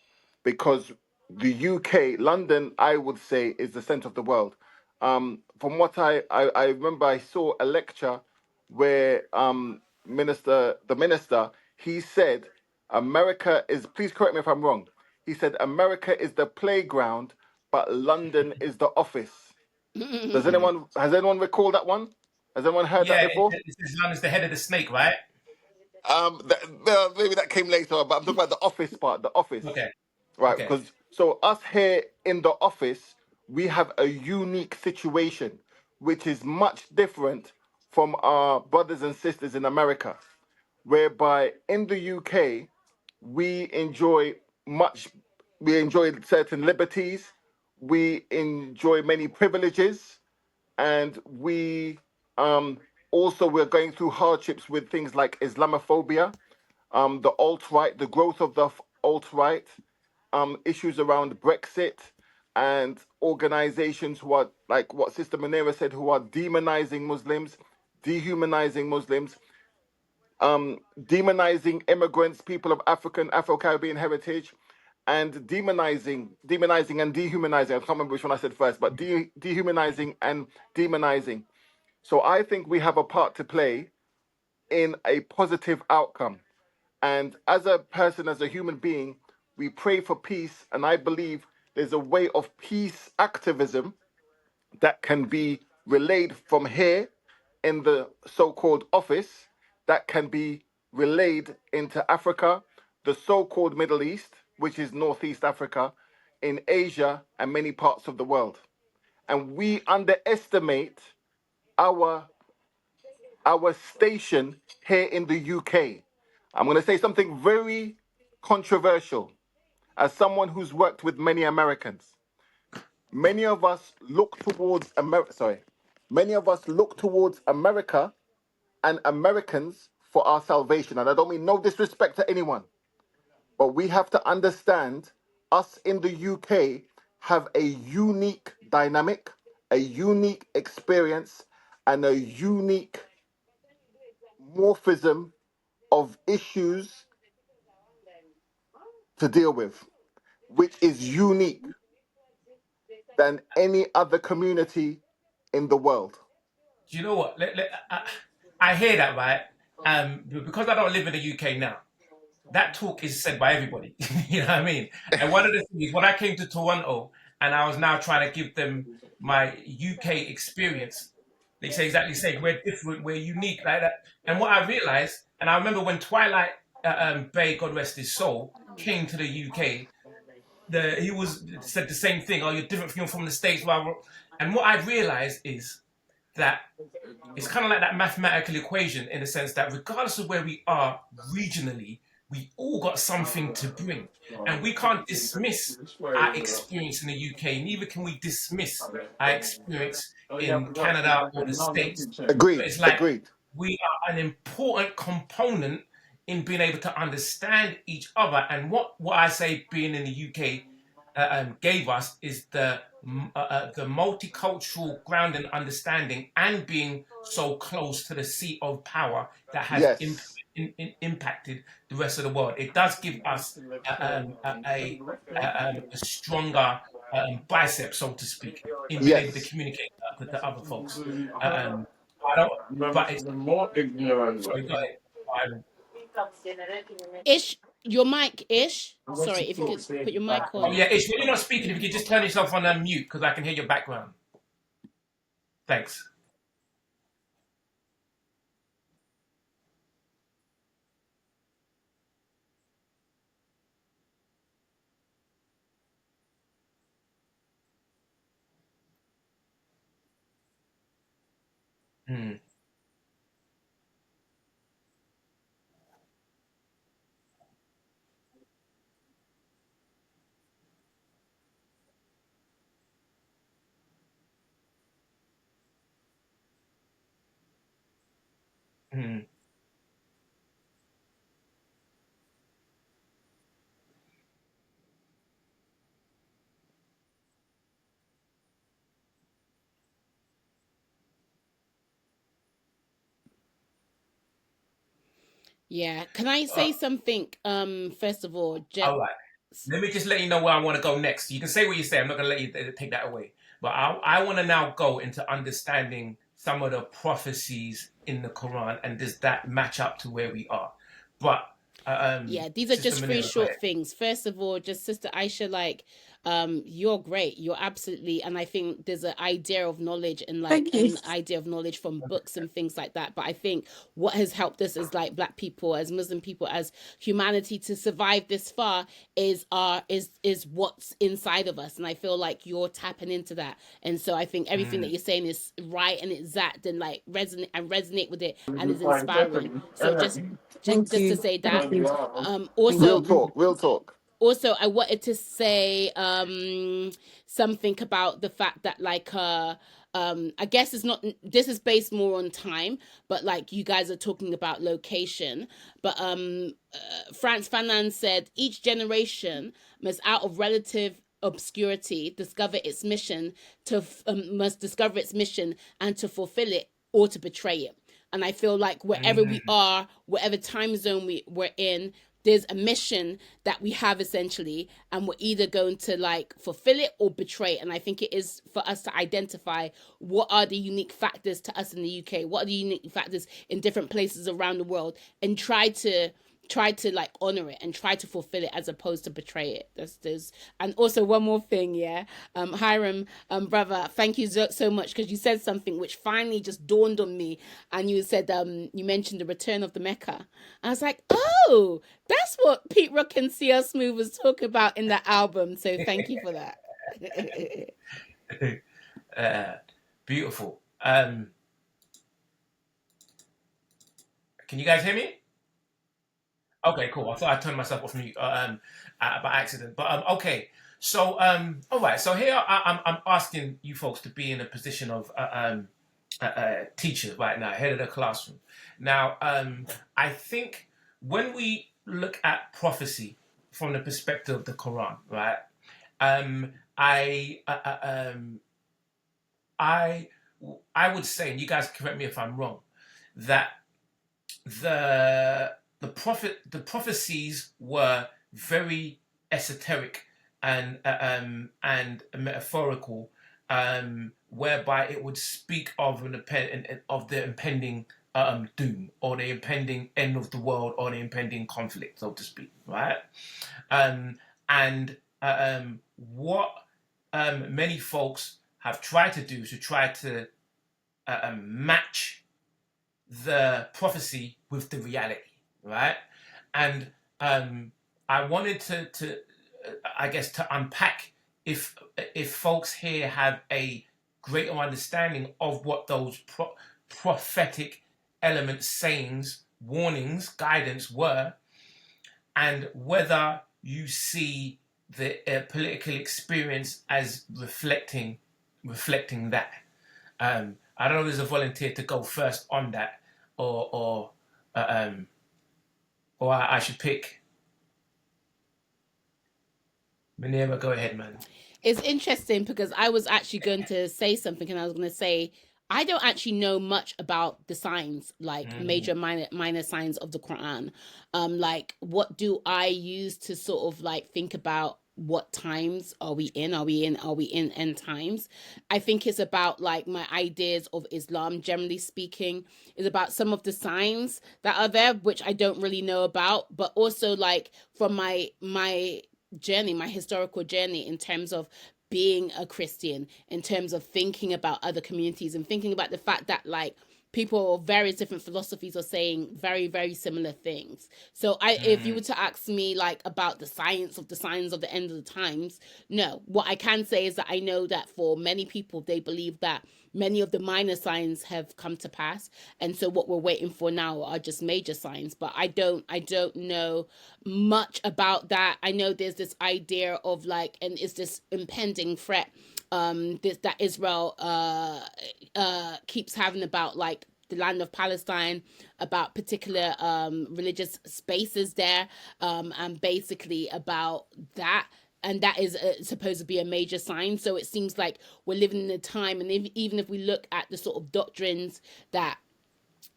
because the UK, London, I would say, is the center of the world. From what I remember, I saw a lecture where the minister, he said, America is, please correct me if I'm wrong. He said, America is the playground, but London is the office. Mhm. Has anyone recalled that one? Has anyone heard that Yeah, before? it's Islam is the head of the snake, right? Maybe that came later, but I'm talking about the office part, the office. Okay, Right, okay. because so us here in the office, we have a unique situation, which is much different from our brothers and sisters in America, whereby in the UK we enjoy much, we enjoy certain liberties, we enjoy many privileges, and we also we're going through hardships with things like Islamophobia, the alt right, the growth of the alt right, issues around Brexit, and organizations who are, like what Sister Manera said, who are demonizing Muslims, dehumanizing Muslims, demonizing immigrants, people of Afro-Caribbean heritage, and demonizing and dehumanizing. I can't remember which one I said first, but dehumanizing and demonizing. So I think we have a part to play in a positive outcome. And as a person, as a human being, we pray for peace. And I believe there's a way of peace activism that can be relayed from here in the so-called office that can be relayed into Africa, the so-called Middle East, which is Northeast Africa, in Asia and many parts of the world. And we underestimate our station here in the UK. I'm going to say something very controversial. As someone who's worked with many Americans, many of us look towards America. Many of us look towards America and Americans for our salvation. And I don't mean no disrespect to anyone, but we have to understand us in the UK have a unique dynamic, a unique experience, and a unique morphism of issues to deal with, which is unique than any other community in the world. Do you know what? I hear that, right? Because I don't live in the UK now, that talk is said by everybody. You know what I mean? And one of the things, when I came to Toronto and I was now trying to give them my UK experience, they say exactly the same. We're different, we're unique, like that. And what I realized, and I remember when Twilight Bay, God rest his soul, came to the UK, he was said the same thing. Oh, you're different from the States, blah, blah. And what I realized is that it's kind of like that mathematical equation in the sense that regardless of where we are regionally, we all got something to bring. And we can't dismiss our experience in the UK, neither can we dismiss our experience in Canada or the States. Agreed. But it's like Agreed. we are an important component in being able to understand each other. And what I say being in the UK gave us is the multicultural ground and understanding, and being so close to the seat of power that has Yes. impacted the rest of the world. It does give us a stronger bicep, so to speak, in being able to Yes. communicate with the other folks. I don't, but it's sorry, go ahead. Ish, your mic, Ish. Sorry, if you could put your mic Oh on. yeah, Ish, when you're not speaking, if you could just turn yourself on mute because I can hear your background. Thanks. Mm, mm. Yeah. Can I say something? First of all, All right. Let me just let you know where I want to go next. You can say what you say. I'm not going to let you take that away. But I want to now go into understanding some of the prophecies in the Quran, and does that match up to where we are? But yeah, these are Sister just three Manila, go short ahead. things. First of all, just Sister Aisha, like, you're great. You're absolutely, and I think there's an idea of knowledge and like Thank you. an idea of knowledge from books and things like that. But I think what has helped us as like Black people, as Muslim people, as humanity to survive this far is what's inside of us. And I feel like you're tapping into that. And so I think everything that you're saying is right and exact and like resonate with it and is inspiring. So Thank just to you. say Thank that. you. Also, Real talk. also I wanted to say something about the fact that like I guess it's not, this is based more on time, but like you guys are talking about location. But Frantz Fanon said each generation must out of relative obscurity discover its mission must discover its mission and to fulfill it or to betray it. And I feel like wherever we are, whatever time zone we're in, there's a mission that we have essentially, and we're either going to like fulfill it or betray it. And I think it is for us to identify what are the unique factors to us in the UK, what are the unique factors in different places around the world, and try try to like honor it and try to fulfill it as opposed to betray it. There's and also one more thing, yeah. Hiram, brother, thank you so much, because you said something which finally just dawned on me, and you said you mentioned the return of the Mecca. I was like, oh, that's what Pete Rock and CL Smooth was talking about in that album. So thank you for that. Beautiful. Can you guys hear me? Okay, cool. I thought I turned myself off mute by accident. But okay. So all right. So here I'm asking you folks to be in a position of teacher right now, head of the classroom. Now, I think when we look at prophecy from the perspective of the Quran, right? I would say, and you guys correct me if I'm wrong, that the prophecies were very esoteric and metaphorical, whereby it would speak of the impending doom, or the impending end of the world, or the impending conflict, so to speak, right? And what many folks have tried to do is to try to match the prophecy with the reality, right? And I wanted to I guess, to unpack if folks here have a greater understanding of what those prophetic elements, sayings, warnings, guidance were, and whether you see the political experience as reflecting that. I don't know if there's a volunteer to go first on that, or I should pick. Manira, go ahead, man. It's interesting because I was actually going to say something, and I was going to say I don't actually know much about the signs, like major, minor signs of the Quran. Like, what do I use to sort of like think about what times are we in? Are we in end times? I think it's about like my ideas of Islam, generally speaking, is about some of the signs that are there, which I don't really know about, but also like from my journey, my historical journey, in terms of being a Christian, in terms of thinking about other communities and thinking about the fact that like people of various different philosophies are saying very, very similar things. So if you were to ask me like about the science of the signs of the end of the times, no. What I can say is that I know that for many people, they believe that many of the minor signs have come to pass, and so what we're waiting for now are just major signs. But I don't know much about that. I know there's this idea of like, and it's this impending threat that Israel keeps having about like the land of Palestine, about particular religious spaces there, and basically about that. And that is supposed to be a major sign. So it seems like we're living in a time, and even if we look at the sort of doctrines that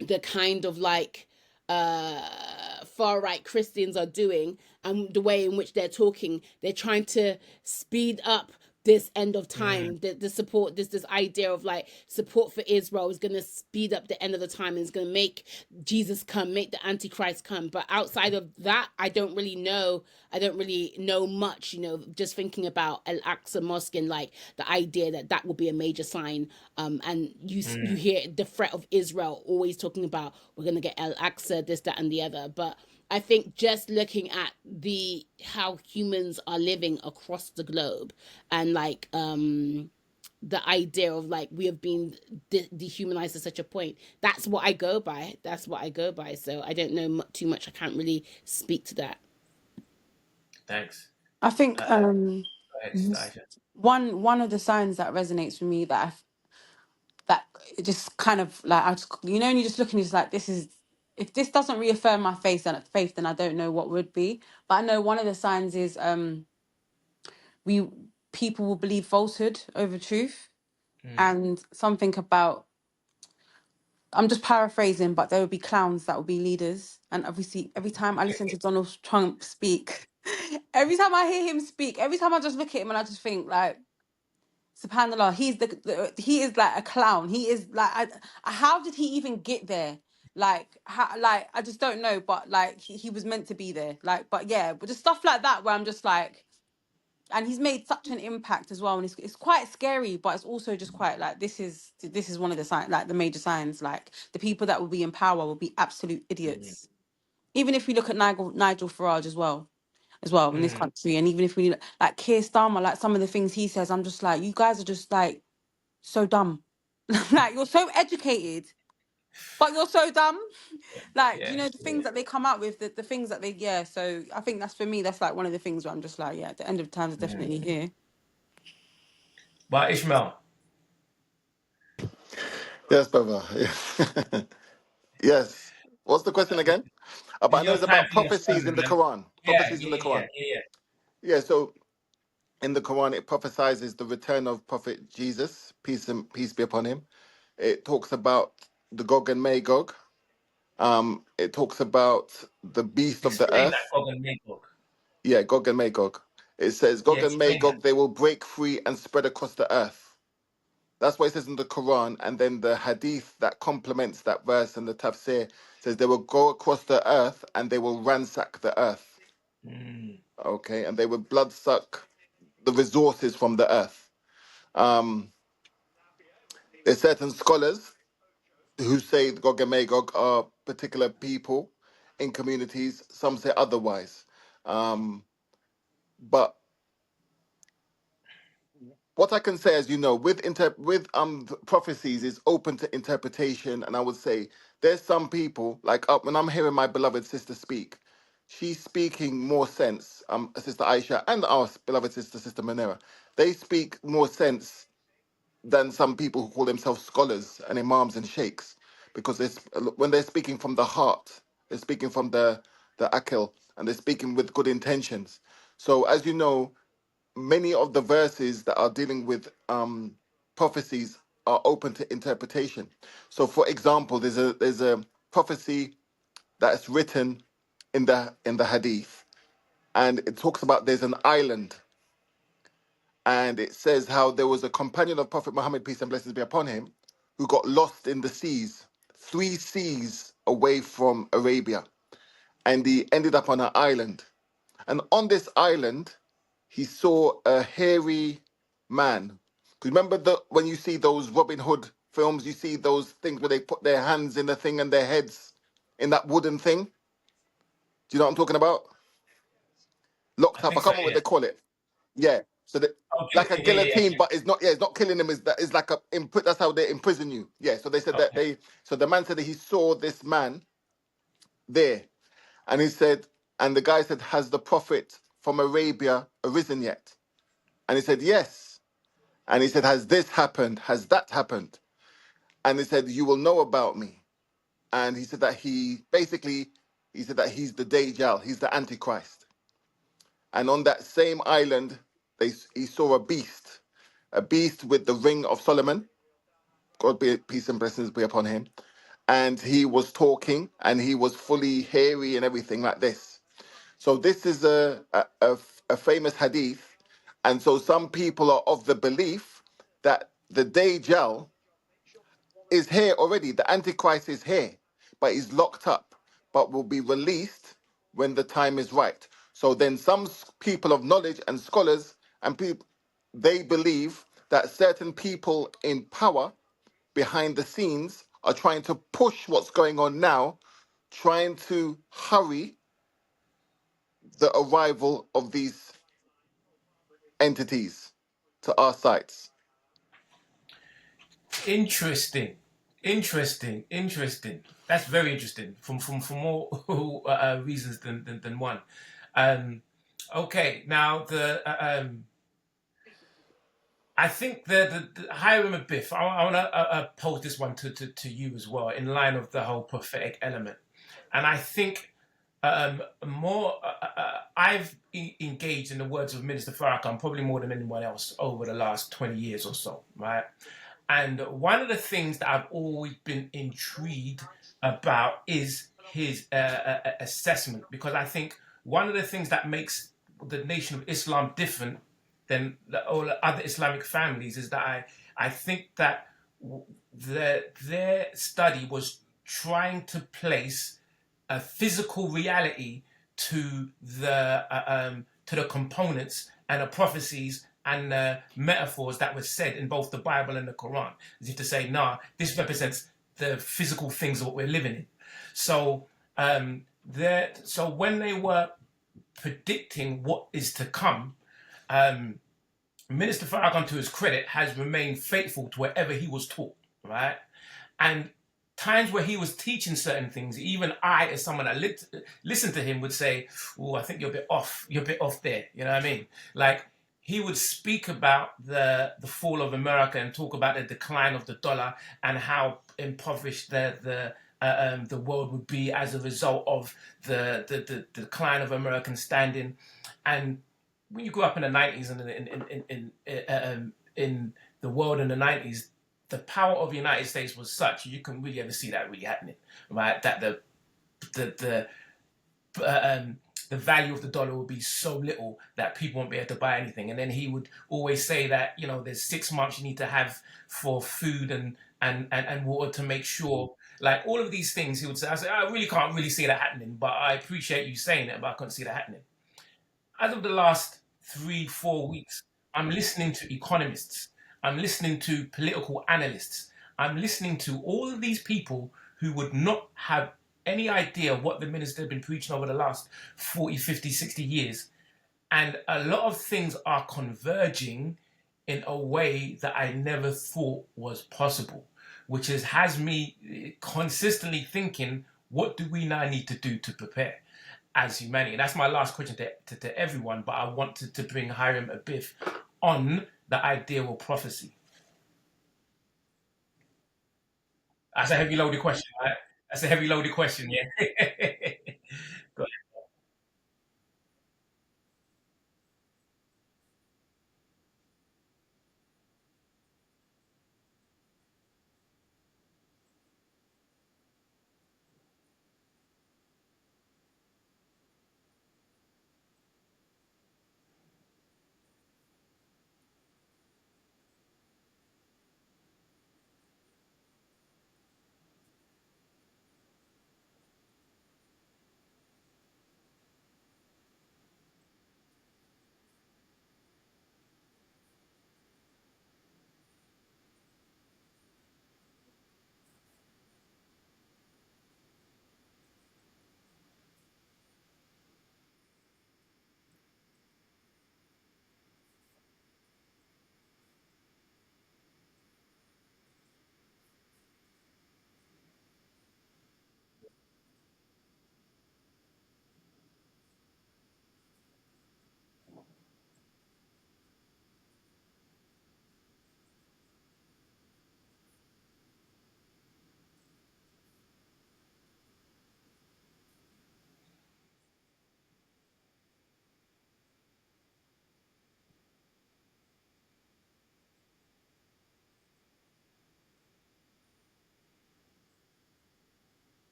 the kind of like far right Christians are doing, and the way in which they're talking, they're trying to speed up this end of time. The support, this idea of like support for Israel is going to speed up the end of the time, and it's going to make Jesus come, make the Antichrist come. But outside of that, I don't really know much, you know, just thinking about Al-Aqsa Mosque and like the idea that will be a major sign. And you hear the threat of Israel always talking about, we're going to get Al-Aqsa, this, that, and the other. But I think just looking at how humans are living across the globe, and like the idea of like we have been dehumanized to such a point, that's what I go by. So I don't know too much. I can't really speak to that. Thanks. I think Aisha. one of the signs that resonates with me that it just kind of like, and you just look and it's like, if this doesn't reaffirm my faith, then I don't know what would be. But I know one of the signs is people will believe falsehood over truth, and something about, I'm just paraphrasing, but there will be clowns that will be leaders. And obviously, every time I listen to Donald Trump speak, every time I hear him speak, every time I just look at him and I just think like, subhanallah, he is like a clown. He is like, how did he even get there? like like I just don't know, but like he was meant to be there, like, but yeah, but just stuff like that where I'm just like, and he's made such an impact as well, and it's quite scary, but it's also just quite like this is one of the signs, like the major signs, like the people that will be in power will be absolute Mm, idiots. Even if we look at Nigel Farage as well in this mm, country, and even if we like Keir Starmer, like some of the things he says, I'm just like, you guys are just like so dumb. Like, you're so educated, but you're so dumb. Like, yeah, the yeah. things that they come out with, the things that they, yeah. So I think that's, for me, that's like one of the things where I'm just like, yeah, at the end of times, are Mm. definitely here. But Ishmael, Yes, brother. Yes. What's the question again? it's About, I know your it's time about for your prophecies sermon, in the man. Quran. Yeah, Prophecies in yeah, the yeah, Quran. yeah, Yeah, so in the Quran it prophesies the return of Prophet Jesus, peace be upon him. It talks about the Gog and Magog. It talks about the beast of the explain that, earth. Gog and Magog. Yeah, Gog and Magog. It says Yeah, Gog and explain that. Magog, they will break free and spread across the earth. That's what it says in the Quran. And then the hadith that complements that verse and the tafsir says they will go across the earth and they will ransack the earth. Mm, Okay, and they will bloodsuck the resources from the earth. Um, there's certain scholars who say Gog and Magog are particular people in communities. Some say otherwise. But what I can say, as you know, with prophecies is open to interpretation, and I would say there's some people like when I'm hearing my beloved sister speak, she's speaking more sense. Sister Aisha and our beloved sister Manera, they speak more sense than some people who call themselves scholars and imams and sheikhs, because when they're speaking from the heart, they're speaking from the akil, and they're speaking with good intentions. So, as you know, many of the verses that are dealing with prophecies are open to interpretation. So, for example, there's a prophecy that's written in the hadith, and it talks about there's an island, and it says how there was a companion of Prophet Muhammad, peace and blessings be upon him, who got lost in the seas, 3 seas away from Arabia, and he ended up on an island. And on this island, he saw a hairy man. 'Cause remember when you see those Robin Hood films, you see those things where they put their hands in the thing and their heads in that wooden thing. Do you know what I'm talking about? I Locked up. I think so. can't remember what Yeah. they call it. Yeah. So that, Oh, like a guillotine. Yeah, yeah, guillotine, yeah. but it's not. Yeah, it's not killing him. Is that is like that's how they imprison you. Yeah. So they said that Okay. they. So the man said that he saw this man there, and he said, and the guy said, "Has the prophet from Arabia arisen yet?" And he said, "Yes." And he said, "Has this happened? Has that happened?" And he said, "You will know about me." And he said that he said that he's the Dajjal, he's the Antichrist. And on that same island, he saw a beast with the ring of Solomon. God be peace and blessings be upon him. And he was talking, and he was fully hairy and everything like this. So this is a famous hadith, and so some people are of the belief that the Dajjal is here already. The Antichrist is here, but he's locked up, but will be released when the time is right. So then some people of knowledge and scholars and people, they believe that certain people in power behind the scenes are trying to push what's going on now, trying to hurry the arrival of these entities to our sites. Interesting. Interesting. Interesting. That's very interesting from more reasons than one. Um, okay. Now I think the Hiram and Biff. I want to pose this one to you as well, in line of the whole prophetic element, and I think more. I've engaged in the words of Minister Farrakhan probably more than anyone else over the last 20 years or so, right? And one of the things that I've always been intrigued about is his assessment, because I think one of the things that makes the Nation of Islam different than all the other Islamic families is that I think that their study was trying to place a physical reality to the components and the prophecies and the metaphors that were said in both the Bible and the Quran, as if to say, nah, this represents the physical things of what we're living in. So so when they were predicting what is to come, Minister Farrakhan, to his credit, has remained faithful to whatever he was taught, right? And times where he was teaching certain things, even I, as someone that listened to him, would say, "Oh, I think you're a bit off. You're a bit off there." You know what I mean? Like he would speak about the fall of America and talk about the decline of the dollar and how impoverished the world would be as a result of the decline of American standing. And when you grew up in the 90s and in the world in the 90s, the power of the United States was such you can really ever see that really happening, right? That the the value of the dollar would be so little that people won't be able to buy anything. And then he would always say that, you know, there's 6 months you need to have for food and water to make sure, like all of these things he would say. I said, I really can't really see that happening, but I appreciate you saying it, but I couldn't see that happening. As of the last 3-4 weeks, I'm listening to economists, I'm listening to political analysts, I'm listening to all of these people who would not have any idea what the minister had been preaching over the last 40, 50, 60 years. And a lot of things are converging in a way that I never thought was possible, which has me consistently thinking, what do we now need to do to prepare as humanity? And that's my last question to everyone, but I wanted to bring Hiram Abith on the ideal prophecy. That's a heavy loaded question, right? That's a heavy loaded question, yeah. Go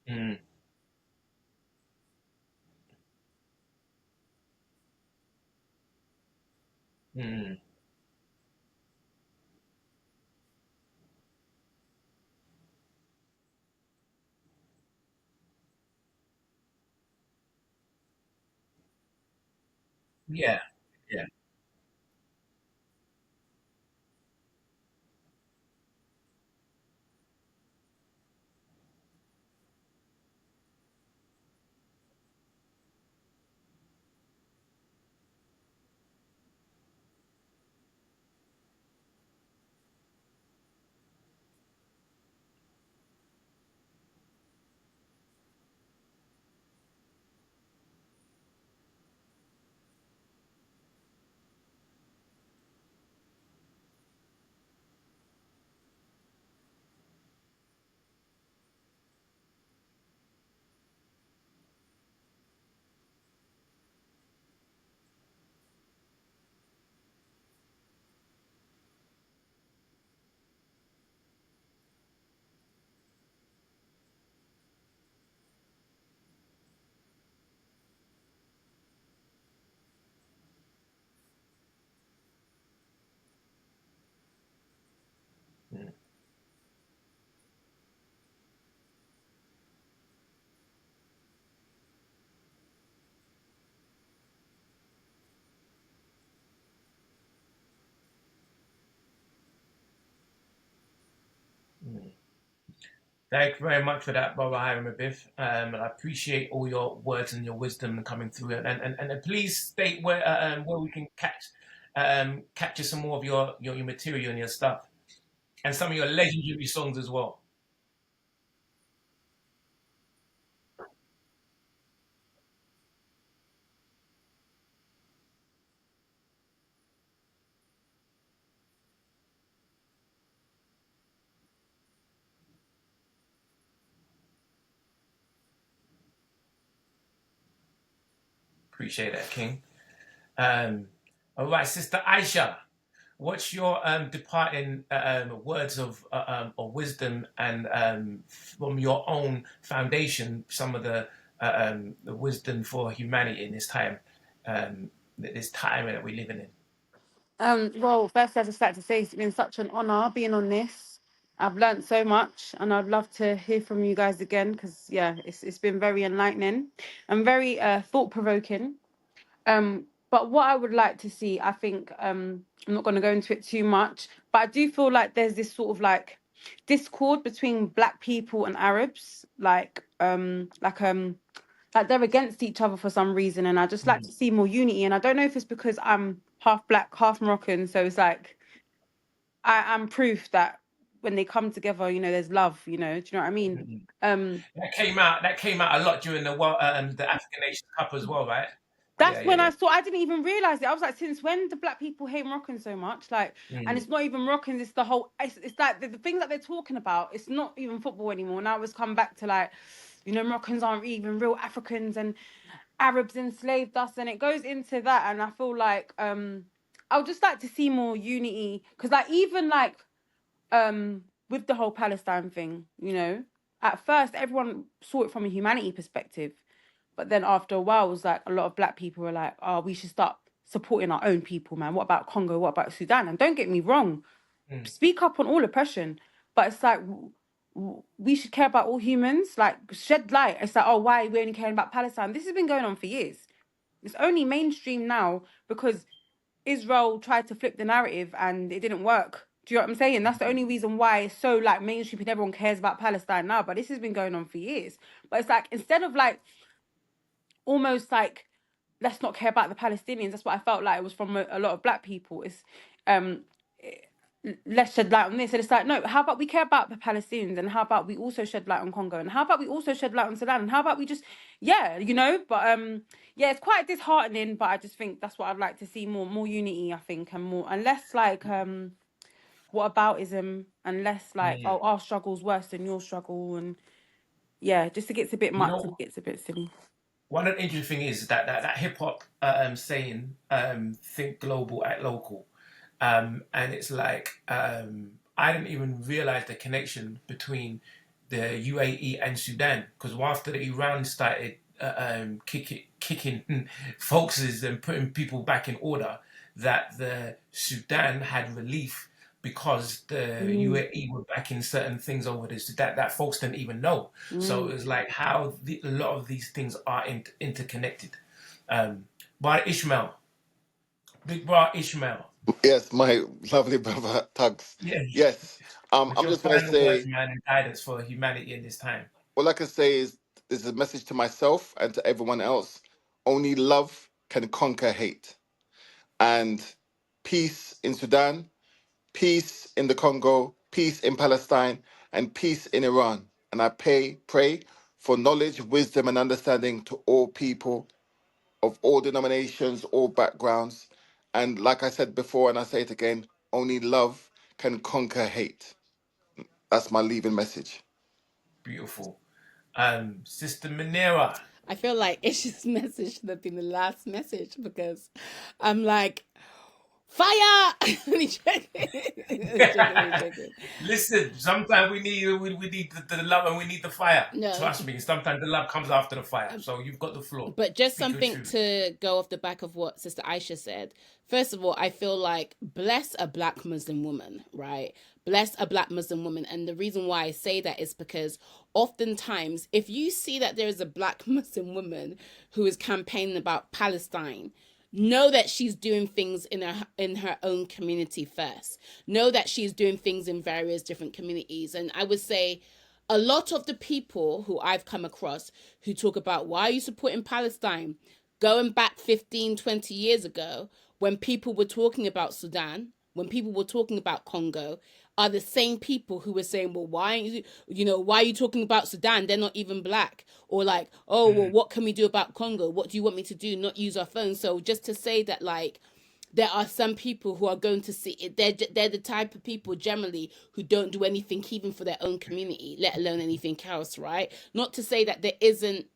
ahead. Mm, mm, yeah, yeah. Thank you very much for that, Brother Hiram Abiff. And I appreciate all your words and your wisdom coming through. And please state where we can capture some more of your material and your stuff, and some of your legendary songs as well. Appreciate that, King. Um, all right, Sister Aisha, what's your departing words of wisdom and from your own foundation, some of the wisdom for humanity in this time that we're living in? Well, first, I just like to say it's been such an honor being on this. I've learnt so much, and I'd love to hear from you guys again because yeah, it's been very enlightening and very thought provoking. But what I would like to see, I think, I'm not going to go into it too much, but I do feel like there's this sort of like discord between Black people and Arabs, like they're against each other for some reason, and I just like to see more unity. And I don't know if it's because I'm half Black, half Moroccan, so it's like I'm proof that when they come together, there's love. Do you know what I mean? Mhm. Um, That came out a lot during the African Nations Cup as well, right? Yeah, That's yeah, when yeah. I saw. I didn't even realize it. I was like, since when do Black people hate Moroccans so much? Like, and Mm, it's not even Moroccans. It's the whole. It's like the things that they're talking about. It's not even football anymore. Now it's come back to like, Moroccans aren't even real Africans, and Arabs enslaved us, and it goes into that. And I feel like I would just like to see more unity because like even like with the whole Palestine thing, at first everyone saw it from a humanity perspective. But then after a while, it was like a lot of Black people were like, oh, we should start supporting our own people, man. What about Congo? What about Sudan? And don't get me wrong, mm, speak up on all oppression. But it's like, we should care about all humans, like shed light. It's like, oh, why are we only caring about Palestine? This has been going on for years. It's only mainstream now because Israel tried to flip the narrative and it didn't work. Do you know what I'm saying? That's the only reason why it's so like mainstream and everyone cares about Palestine now. But this has been going on for years. But it's like instead of like almost like let's not care about the Palestinians. That's what I felt like it was from a lot of Black people. It's um let's shed light on this. And it's like, no, how about we care about the Palestinians and how about we also shed light on Congo and how about we also shed light on Sudan and how about we just but yeah, it's quite disheartening, but I just think that's what I'd like to see more unity, I think, and more and less like what aboutism and less like, mm. oh, our struggle's worse than your struggle, and yeah, just it gets a bit You much and know, it gets a bit silly. one of the interesting things is that hip hop saying, think global, act local. And it's like, I didn't even realize the connection between the UAE and Sudan because after the Iran started kicking focuses and putting people back in order, that the Sudan had relief because the Mm, UAE were backing certain things over this that folks didn't even know. So mm. it was like how a lot of these things are interconnected. Brother Ishmael, Big Brother Ishmael. Yes, my lovely brother Tugs. Yeah. Yes. What's I'm your just gonna final words, say man, and guidance for humanity in this time? all I can say is a message to myself and to everyone else. Only love can conquer hate. And peace in Sudan, peace in the Congo, peace in Palestine, and peace in Iran. And I pray for knowledge, wisdom, and understanding to all people of all denominations, all backgrounds. And like I said before, and I say it again, only love can conquer hate. That's my leaving message. Beautiful. Sister Manera. I feel like Ish's message should have been the last message because I'm like, fire! Only joking. Only joking. Listen, sometimes we need the love and we need the fire. No, Trust me, sometimes the love comes after the fire. So you've got the floor. but just Speak your something truth. to go off the back of what Sister Aisha said. First of all, I feel like bless a Black Muslim woman, right? Bless a Black Muslim woman. And the reason why I say that is because oftentimes, if you see that there is a Black Muslim woman who is campaigning about Palestine, know that she's doing things in her own community first. Know that she's doing things in various different communities. And I would say a lot of the people who I've come across who talk about why are you supporting Palestine, going back 15, 20 years ago, when people were talking about Sudan, when people were talking about Congo, are the same people who were saying, well, why, why are you talking about Sudan? They're not even black. Or like, oh, well, what can we do about Congo? What do you want me to do? Not use our phones. So just to say that, like, there are some people who are going to see it. They're the type of people generally who don't do anything even for their own community, let alone anything else, right? Not to say that there isn't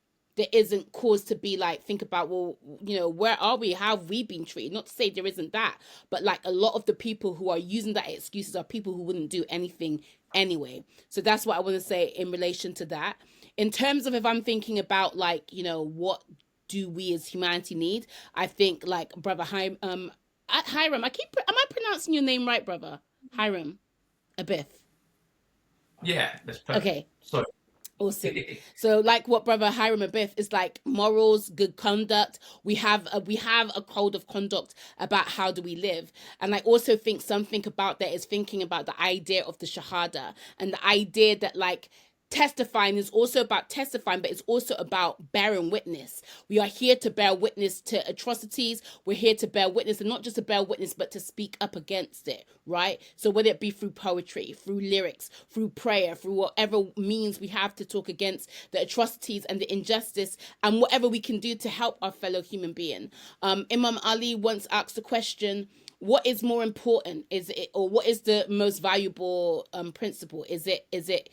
cause to be like, think about, well, where are we? How have we been treated? Not to say there isn't that, but like a lot of the people who are using that excuses are people who wouldn't do anything anyway. So that's what I want to say in relation to that. In terms of if I'm thinking about like, what do we as humanity need? I think like brother Hiram, am I pronouncing your name right, brother? Hiram Abith. Yeah, that's perfect. Okay. Sorry. Awesome. So like what brother Hiram Abith is like, morals, good conduct. We have a code of conduct about how do we live. And I also think something about that is thinking about the idea of the Shahada, and the idea that like testifying is also about testifying, but it's also about bearing witness. We are here to bear witness to atrocities. We're here to bear witness, and not just to bear witness, but to speak up against it, right? So whether it be through poetry, through lyrics, through prayer, through whatever means we have to talk against the atrocities and the injustice, and whatever we can do to help our fellow human being. Imam Ali once asked the question, what is more important? Is it, or what is the most valuable principle? Is it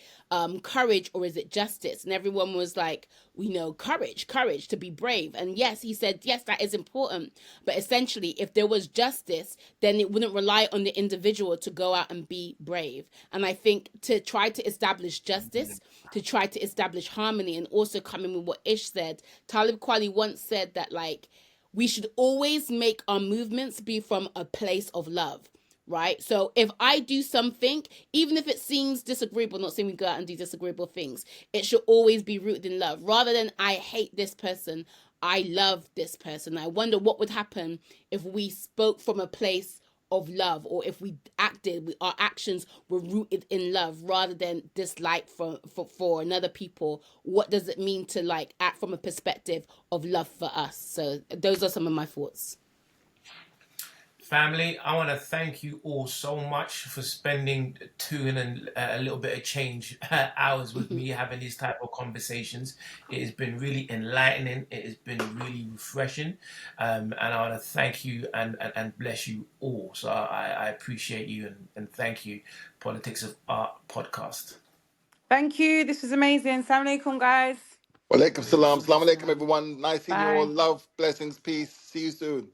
courage, or is it justice? And everyone was like, we know courage to be brave. And yes, he said, yes, that is important. But essentially, if there was justice, then it wouldn't rely on the individual to go out and be brave. And I think to try to establish justice, to try to establish harmony, and also coming with what Ish said, Talib Kweli once said that like, we should always make our movements be from a place of love, right? So if I do something, even if it seems disagreeable, not saying we go out and do disagreeable things, it should always be rooted in love, rather than I hate this person, I love this person. I wonder what would happen if we spoke from a place of love, or if we acted, our actions were rooted in love rather than dislike for another people. What does it mean to like act from a perspective of love for us? So those are some of my thoughts. Family, I want to thank you all so much for spending 2 and a little bit of change hours with me having these type of conversations. It has been really enlightening. It has been really refreshing. And I want to thank you and bless you all. So I appreciate you and thank you, Politics of Art podcast. Thank you. This was amazing. Assalamu alaikum, guys. Walaikum salam. Salam alaikum, everyone. Nice seeing you all. Bye. Love, blessings, peace. See you soon.